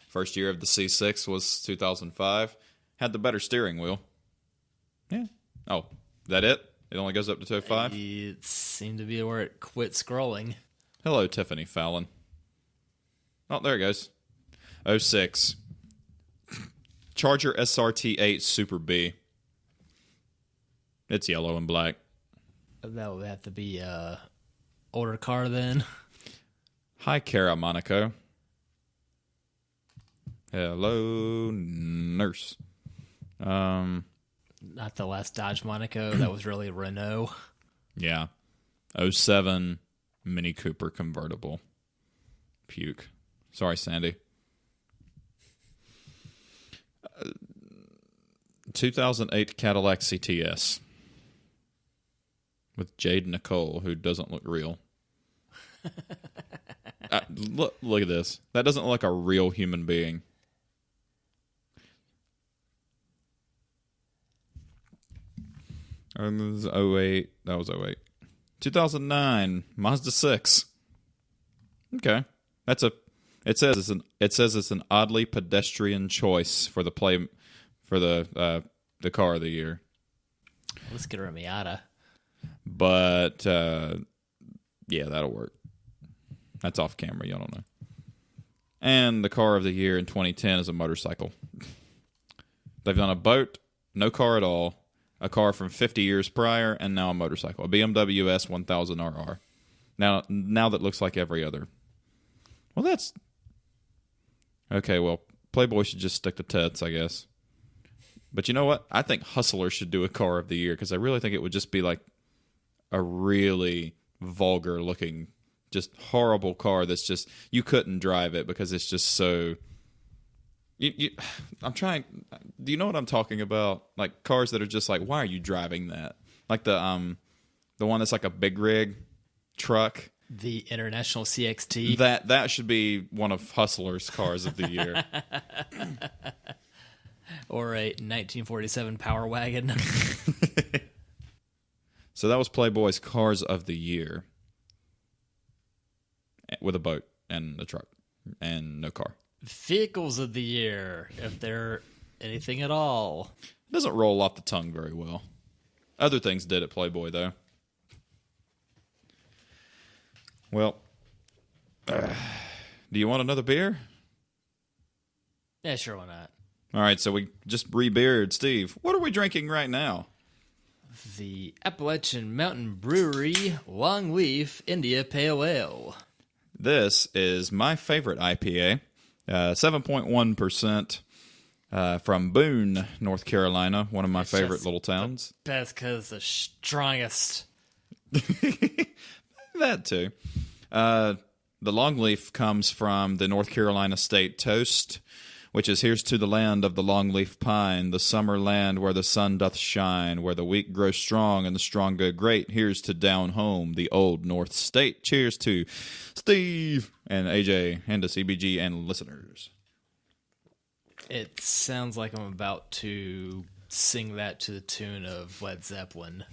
first year of the C6 was 2005. Had the better steering wheel. Yeah. Oh, is that it? It only goes up to 205? It seemed to be where it quit scrolling. Hello, Tiffany Fallon. Oh, there it goes. 06 Charger SRT8 Super B. It's yellow and black. That would have to be a older car then. Hi, Cara Monaco. Hello, nurse. Not the last Dodge Monaco. That was really Renault. Yeah. 07 Mini Cooper convertible. Puke. Sorry, Sandy. 2008 Cadillac CTS. With Jade Nicole, who doesn't look real. Look at this. That doesn't look like a real human being. That was 08. That was 08. 2009 Mazda 6. Okay, It says it's an oddly pedestrian choice for the car of the year. Let's get her a Miata. But yeah, that'll work. That's off camera. Y'all don't know. And the car of the year in 2010 is a motorcycle. They've done a boat, no car at all, a car from 50 years prior, and now a motorcycle, a BMW S1000RR. Now that looks like every other. Well, that's okay. Well, Playboy should just stick to tits, I guess. But you know what? I think Hustler should do a car of the year because I really think it would just be like a really vulgar looking, just horrible car that's just you couldn't drive it because it's just so. I'm trying. Do you know what I'm talking about? Like cars that are just like, why are you driving that? Like the one that's like a big rig truck. The International CXT. That should be one of Hustler's cars of the year. Or a 1947 Power Wagon. So that was Playboy's cars of the year. With a boat and a truck and no car. Vehicles of the year, if they're anything at all. It doesn't roll off the tongue very well. Other things did at Playboy, though. Well, do you want another beer? Yeah, sure, why not? All right, so we just re-beered Steve. What are we drinking right now? The Appalachian Mountain Brewery Longleaf India Pale Ale. This is my favorite IPA, 7.1% from Boone, North Carolina, one of my favorite little towns. That's because the strongest. That too. The Longleaf comes from the North Carolina State Toast, which is here's to the land of the longleaf pine, the summer land where the sun doth shine, where the weak grow strong and the strong go great. Here's to down home, the old North State. Cheers to Steve and AJ and to CBG and listeners. It sounds like I'm about to sing that to the tune of Led Zeppelin.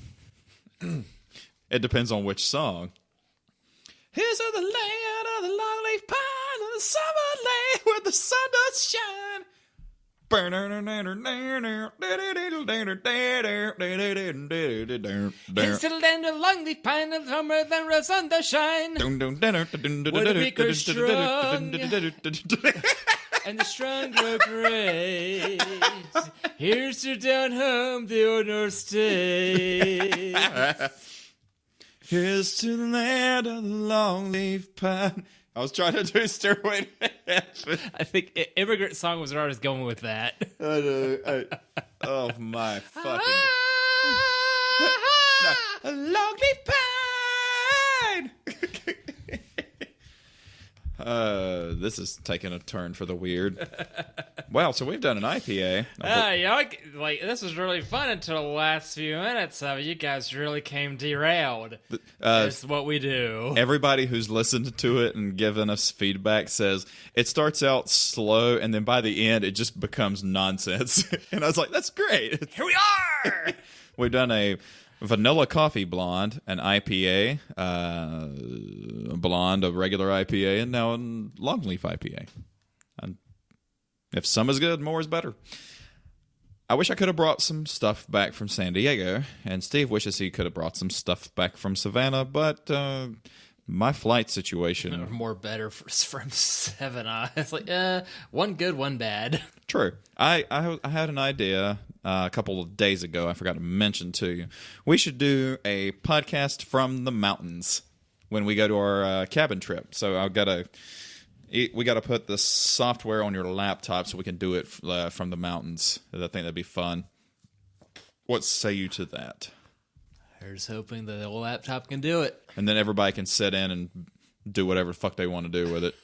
It depends on which song. Here's to the land of the longleaf pine and the summer land where the sun does shine. Here's to the land of longleaf pine and the summer land where the sun does shine. Where the weak are strong and the strong grow great. Here's to down home, the old North State. Here's to the land of the longleaf pine. I was trying to do Stairway to Heaven. I think Immigrant Song was where I was going with that. I know. Oh, my fucking... No. Longleaf pine! This is taking a turn for the weird. Wow, so we've done an IPA. Like this was really fun until the last few minutes of it. You guys really came derailed. That's what we do. Everybody who's listened to it and given us feedback says it starts out slow, and then by the end, it just becomes nonsense. And I was like, that's great. Here we are! We've done a vanilla coffee blonde, an IPA, a blonde, a regular IPA, and now a longleaf IPA. And if some is good, more is better. I wish I could have brought some stuff back from San Diego, and Steve wishes he could have brought some stuff back from Savannah, but my flight situation... More better from 7 on. It's like, one good, one bad. True. I had an idea a couple of days ago I forgot to mention to you. We should do a podcast from the mountains when we go to our cabin trip. So we got to put the software on your laptop so we can do it from the mountains. I think that'd be fun. What say you to that? Here's hoping the old laptop can do it. And then everybody can sit in and do whatever the fuck they want to do with it.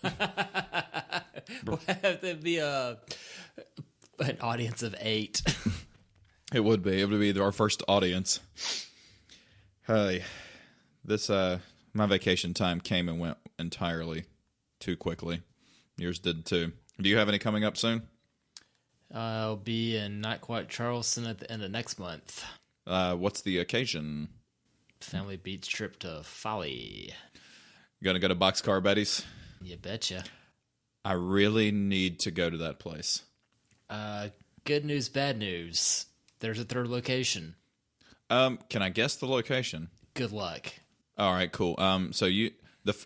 We'll have to be an audience of 8. It would be. It would be our first audience. Hey, this my vacation time came and went entirely too quickly. Yours did too. Do you have any coming up soon? I'll be in Not Quite Charleston at the end of next month. What's the occasion? Family beach trip to Folly. You gonna go to Boxcar Betty's? You betcha. I really need to go to that place. Good news, bad news. There's a third location. Can I guess the location? Good luck. All right, cool. So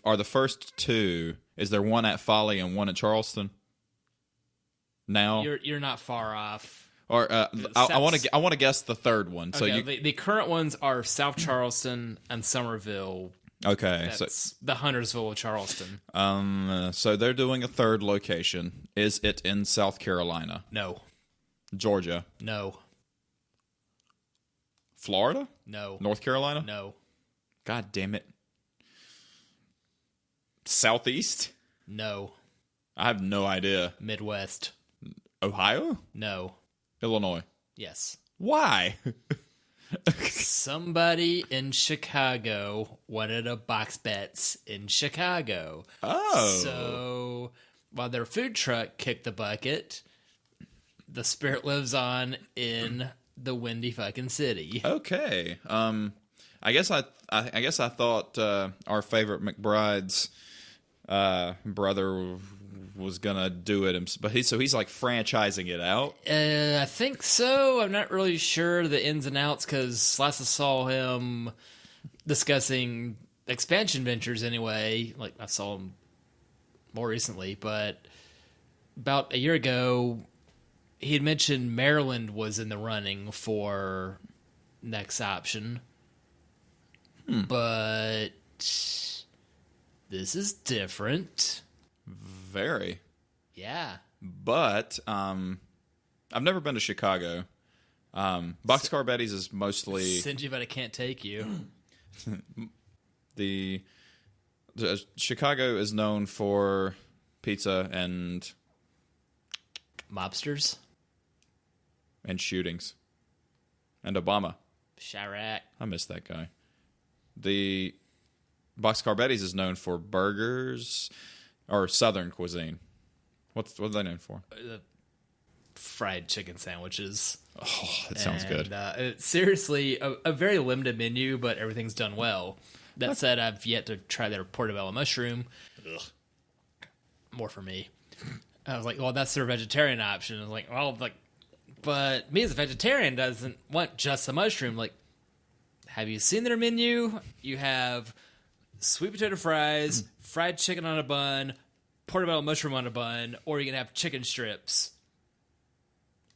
are the first two? Is there one at Folly and one at Charleston? Now you're not far off. Or I want to guess the third one. So okay, the current ones are South Charleston and Somerville. Okay, that's the Huntersville of Charleston. So they're doing a third location. Is it in South Carolina? No. Georgia? No. Florida? No. North Carolina? No. God damn it. Southeast? No. I have no idea. Midwest? Ohio? No. Illinois? Yes. Why? Somebody in Chicago wanted a box bets in Chicago. Oh. So while their food truck kicked the bucket, the spirit lives on in the windy fucking city. Okay. I guess I thought our favorite McBride's brother was gonna do it, but he's like franchising it out. I think so. I'm not really sure the ins and outs because last I saw him discussing expansion ventures. Anyway, like I saw him more recently, but about a year ago, he had mentioned Maryland was in the running for next option, but this is different. Very. Yeah. But I've never been to Chicago. Boxcar Betty's is mostly... Send you, but I can't take you. the Chicago is known for pizza and... Mobsters? And shootings. And Obama. Chirac. I miss that guy. The Boxcar Betty's is known for burgers... Or Southern cuisine. What are they known for? Fried chicken sandwiches. Oh, that sounds good. It's seriously a very limited menu, but everything's done well. That said, I've yet to try their portobello mushroom. Ugh. More for me. I was like, well, that's their vegetarian option. I was like, well, but me as a vegetarian doesn't want just a mushroom. Like, have you seen their menu? You have sweet potato fries, fried chicken on a bun, portobello mushroom on a bun, or you can have chicken strips.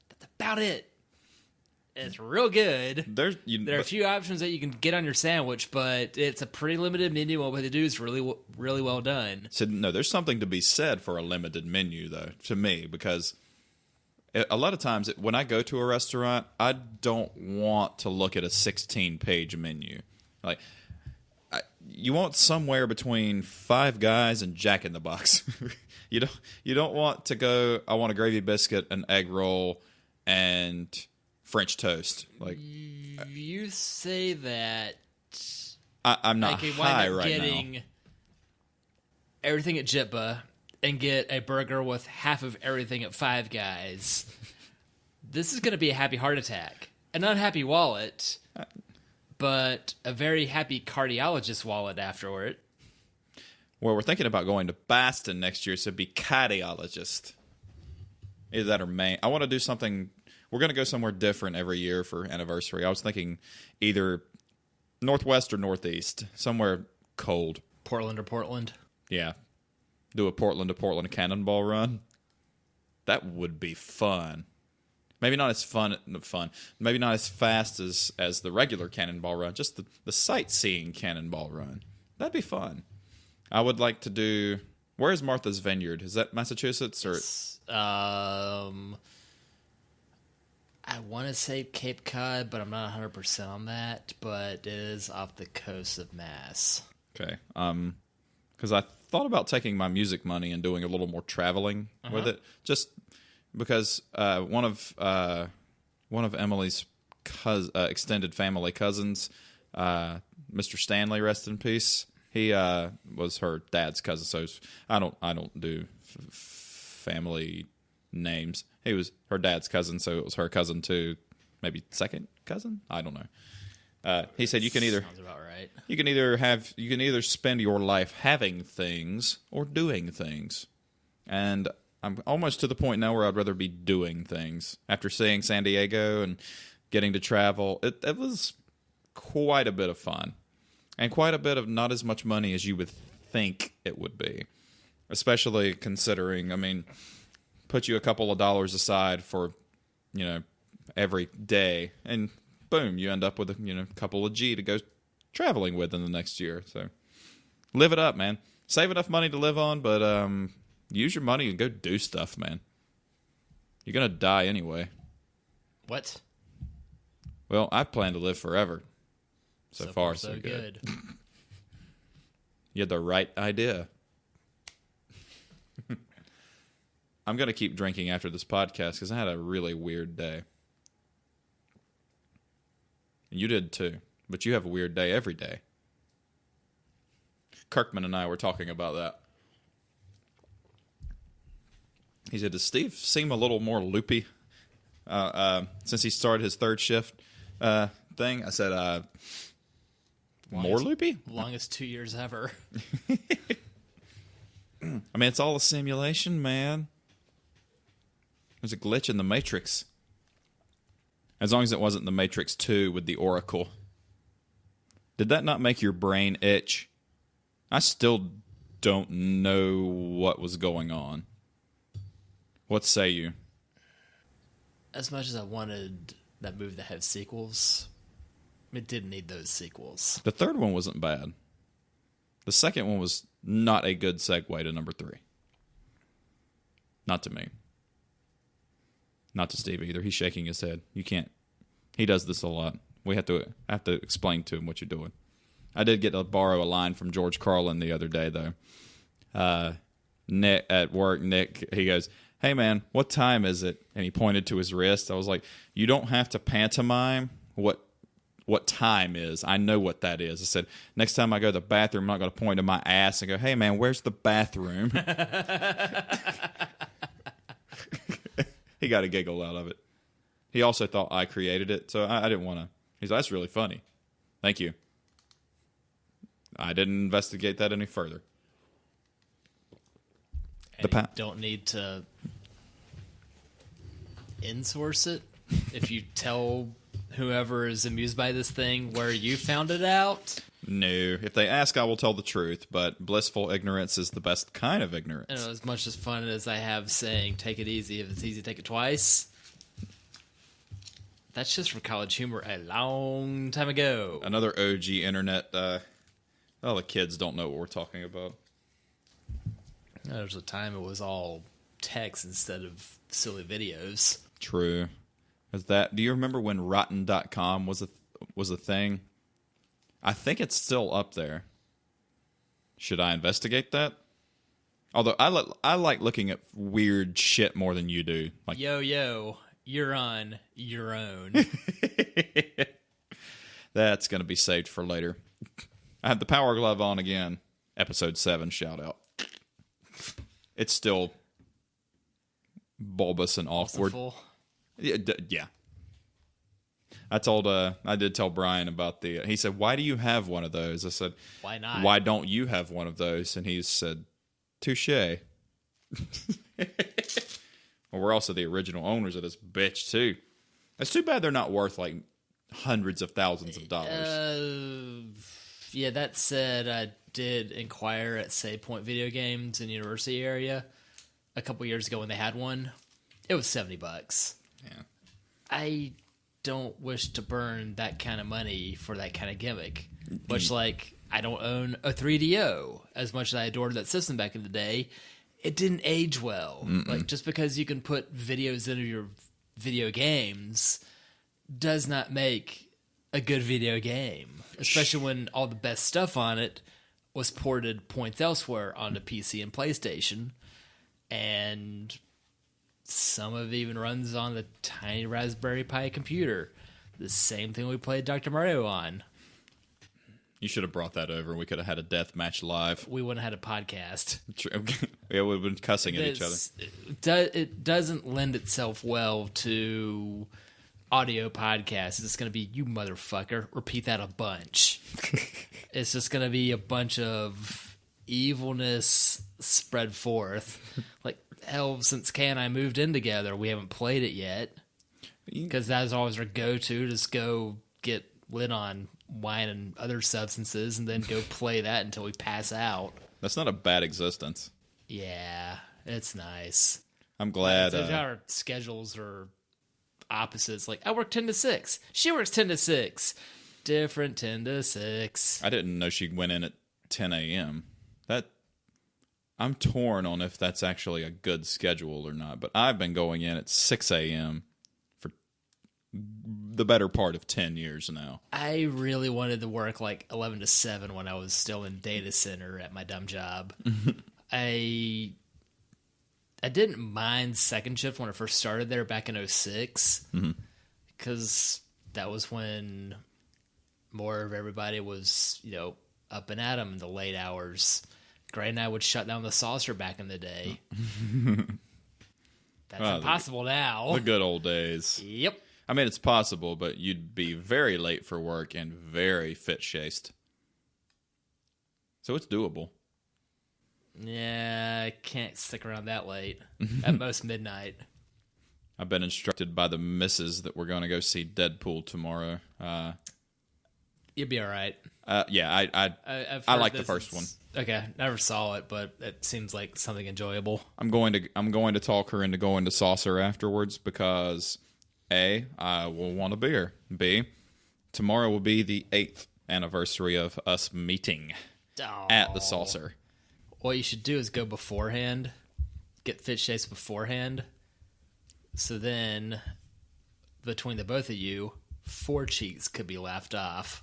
That's about it. It's real good. There are a few options that you can get on your sandwich, but it's a pretty limited menu. What they do is really, really well done. So, no, there's something to be said for a limited menu, though, to me, because a lot of times when I go to a restaurant, I don't want to look at a 16-page menu. Like, you want somewhere between Five Guys and Jack in the Box. You don't want to go, I want a gravy biscuit, an egg roll, and French toast. Like, you say that I'm not I could high wind up right getting now. everything at Jitba and get a burger with half of everything at Five Guys. This is going to be a happy heart attack. An unhappy wallet, but a very happy cardiologist wallet afterward. Well, we're thinking about going to Boston next year, so it'd be cardiologist. Either that or Maine. I want to do something. We're going to go somewhere different every year for anniversary. I was thinking either Northwest or Northeast, somewhere cold. Portland or Portland? Yeah. Do a Portland to Portland cannonball run. That would be fun. Maybe not as fun. Maybe not as fast as the regular cannonball run. Just the sightseeing cannonball run. That'd be fun. I would like to do. Where is Martha's Vineyard? Is that Massachusetts or? I want to say Cape Cod, but I'm not 100% on that. But it is off the coast of Mass. Okay. Because I thought about taking my music money and doing a little more traveling with it, just because one of Emily's extended family cousins, Mr. Stanley, rest in peace. He was her dad's cousin, so I don't do family names. He was her dad's cousin, so it was her cousin too, maybe second cousin. I don't know. He said you can either Sounds about right. you can either spend your life having things or doing things, and I'm almost to the point now where I'd rather be doing things. After seeing San Diego and getting to travel, it was quite a bit of fun. And quite a bit of not as much money as you would think it would be. Especially considering, I mean, put you a couple of dollars aside for, every day. And boom, you end up with a couple of G to go traveling with in the next year. So live it up, man. Save enough money to live on, but use your money and go do stuff, man. You're going to die anyway. What? Well, I plan to live forever. So far, so good. You had the right idea. I'm going to keep drinking after this podcast because I had a really weird day. And you did too. But you have a weird day every day. Kirkman and I were talking about that. He said, does Steve seem a little more loopy since he started his third shift thing? I said, more loopy? Longest 2 years ever. I mean, it's all a simulation, man. There's a glitch in the Matrix. As long as it wasn't the Matrix 2 with the Oracle. Did that not make your brain itch? I still don't know what was going on. What say you? As much as I wanted that movie to have sequels, it didn't need those sequels. The third one wasn't bad. The second one was not a good segue to number 3. Not to me. Not to Steve either. He's shaking his head. You can't. He does this a lot. I have to explain to him what you're doing. I did get to borrow a line from George Carlin the other day, though. Nick at work, he goes, "Hey man, what time is it?" And he pointed to his wrist. I was like, "You don't have to pantomime what time is. I know what that is." I said, next time I go to the bathroom, I'm not going to point to my ass and go, "Hey, man, where's the bathroom?" He got a giggle out of it. He also thought I created it, so I didn't want to. He's like, "That's really funny. Thank you." I didn't investigate that any further. And you don't need to insource it. If you tell whoever is amused by this thing where you found it out. No. If they ask, I will tell the truth, but blissful ignorance is the best kind of ignorance. And as much as fun as I have saying, take it easy. If it's easy, take it twice. That's just from College Humor a long time ago. Another OG internet. The kids don't know what we're talking about. There was a time it was all text instead of silly videos. True. Do you remember when Rotten.com was a thing? I think it's still up there. Should I investigate that? Although I like looking at weird shit more than you do. Like, Yo, you're on your own. that's going to be saved for later. I have the power glove on again. Episode 7, shout out. It's still bulbous and awkward. Yeah. I did tell Brian about he said, why do you have one of those? I said, why not? Why don't you have one of those? And he said, touche. Well, we're also the original owners of this bitch, too. It's too bad they're not worth, like, hundreds of thousands of dollars. Yeah, that said, I did inquire at Save Point Video Games in the University area a couple years ago when they had one. It was $70. Yeah. I don't wish to burn that kind of money for that kind of gimmick. Much like I don't own a 3DO. As much as I adored that system back in the day, it didn't age well. Like, just because you can put videos into your video games does not make a good video game. Especially when all the best stuff on it was ported points elsewhere onto PC and PlayStation. And some of it even runs on the tiny Raspberry Pi computer. The same thing we played Dr. Mario on. You should have brought that over. We could have had a death match live. We wouldn't have had a podcast. Yeah, we would have been cussing at each other. It doesn't lend itself well to audio podcasts. It's going to be, you motherfucker, repeat that a bunch. It's just going to be a bunch of evilness spread forth. Like, hell, since Kay and I moved in together, we haven't played it yet. Because that was always our go-to. Just go get lit on wine and other substances and then go play that until we pass out. That's not a bad existence. Yeah, it's nice. I'm glad. Our schedules are opposites. Like, I work 10 to 6. She works 10 to 6. Different 10 to 6. I didn't know she went in at 10 a.m. I'm torn on if that's actually a good schedule or not, but I've been going in at 6 a.m. for the better part of 10 years now. I really wanted to work like 11 to 7 when I was still in data center at my dumb job. I didn't mind second shift when I first started there back in 2006 because that was when more of everybody was, up and at 'em in the late hours. Gray and I would shut down the saucer back in the day. That's impossible now. The good old days. Yep. I mean, it's possible, but you'd be very late for work and very fit-shaced. So it's doable. Yeah, I can't stick around that late. At most midnight. I've been instructed by the missus that we're going to go see Deadpool tomorrow. You'll be all right. Yeah, I like the first one. Okay, never saw it, but it seems like something enjoyable. I'm going to talk her into going to Saucer afterwards because A, I will want a beer. B, tomorrow will be the 8th anniversary of us meeting at the Saucer. What you should do is go beforehand, get fit shapes beforehand, so then between the both of you, 4 cheeks could be laughed off.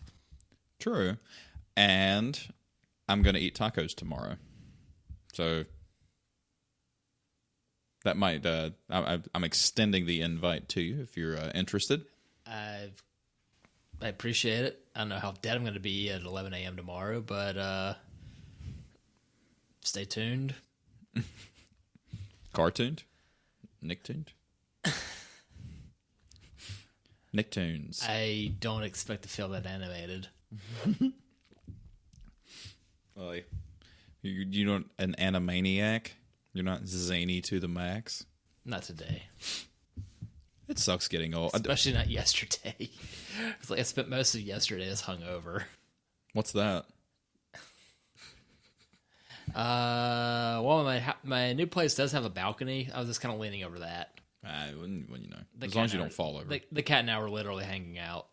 True. And I'm going to eat tacos tomorrow. So that might, I'm extending the invite to you if you're interested. I appreciate it. I don't know how dead I'm going to be at 11 a.m. tomorrow, but stay tuned. Cartooned? Nicktooned? Nicktoons. I don't expect to feel that animated. Well, you're not an animaniac? You're not zany to the max? Not today. It sucks getting old. Especially not yesterday. It's like I spent most of yesterday as hungover. What's that? Well, my new place does have a balcony. I was just kind of leaning over that. When you know. As long as you don't fall over. The cat and I were literally hanging out.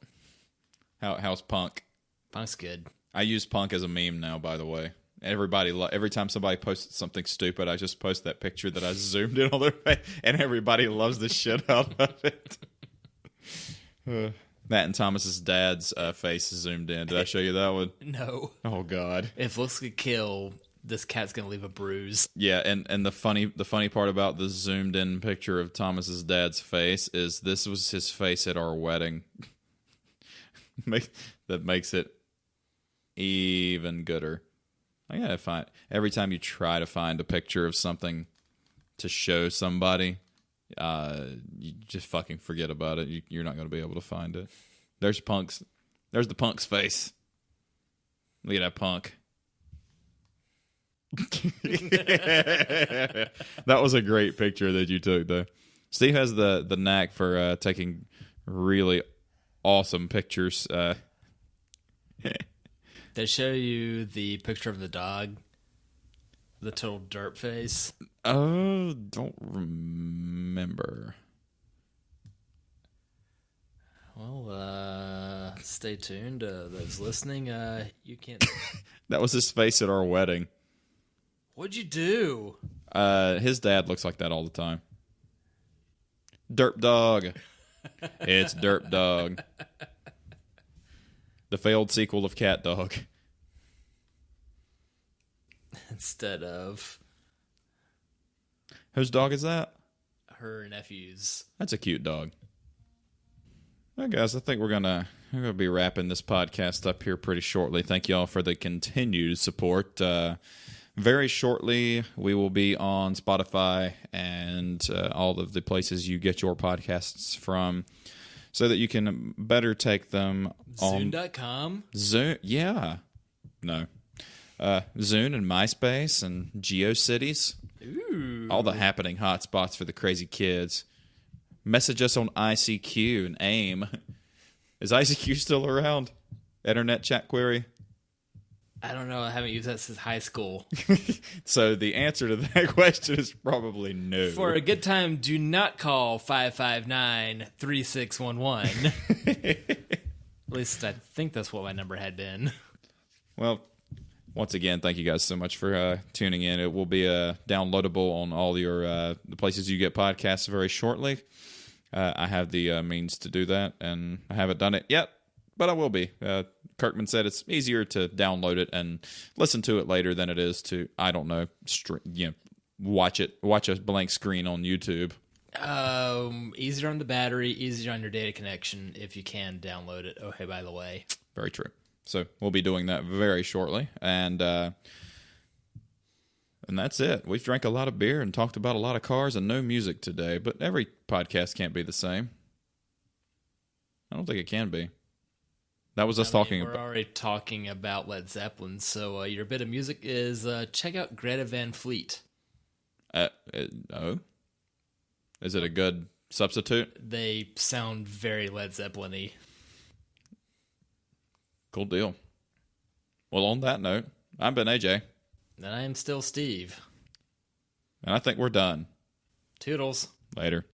How's Punk? Punk's good. I use Punk as a meme now, by the way. Every time somebody posts something stupid, I just post that picture that I zoomed in on their face, and everybody loves the shit out of it. That and Thomas's dad's face is zoomed in. Did I show you that one? No. Oh God. If looks could kill, this cat's gonna leave a bruise. Yeah, and the funny part about the zoomed in picture of Thomas's dad's face is this was his face at our wedding. That makes it even gooder. I gotta find every time you try to find a picture of something to show somebody, you just fucking forget about it. You're not gonna be able to find it. There's the punk's face. Look at that punk. That was a great picture that you took, though. Steve has the knack for taking really awesome pictures. They show you the picture of the dog, the total dirt face. Oh, don't remember. Well, stay tuned. Those listening, you can't. That was his face at our wedding. What'd you do? His dad looks like that all the time. Derp Dog. It's Derp Dog. The failed sequel of Cat Dog. Instead of Whose dog is that? her nephew's. That's a cute dog. Well, guys, I think we're gonna be wrapping this podcast up here pretty shortly. Thank you all for the continued support. Very shortly, we will be on Spotify and all of the places you get your podcasts from, so that you can better take them on Zune.com. Zune. Yeah, no, Zune and MySpace and GeoCities. Ooh, All the happening hotspots for the crazy kids. Message us on ICQ and AIM. Is ICQ still around? Internet chat query? I don't know. I haven't used that since high school. So the answer to that question is probably no. For a good time, do not call 559-3611. At least I think that's what my number had been. Well, once again, thank you guys so much for tuning in. It will be downloadable on all your the places you get podcasts very shortly. I have the means to do that, and I haven't done it yet, but I will be. Kirkman said it's easier to download it and listen to it later than it is to, I don't know, watch a blank screen on YouTube. Easier on the battery, easier on your data connection if you can download it. Oh, hey, by the way. Very true. So we'll be doing that very shortly, and that's it. We've drank a lot of beer and talked about a lot of cars and no music today, but every podcast can't be the same. I don't think it can be. That was us talking about... We're already talking about Led Zeppelin, so your bit of music is check out Greta Van Fleet. Oh? Is it a good substitute? They sound very Led Zeppelin-y. Cool deal. Well, on that note, I've been AJ. And I am still Steve. And I think we're done. Toodles. Later.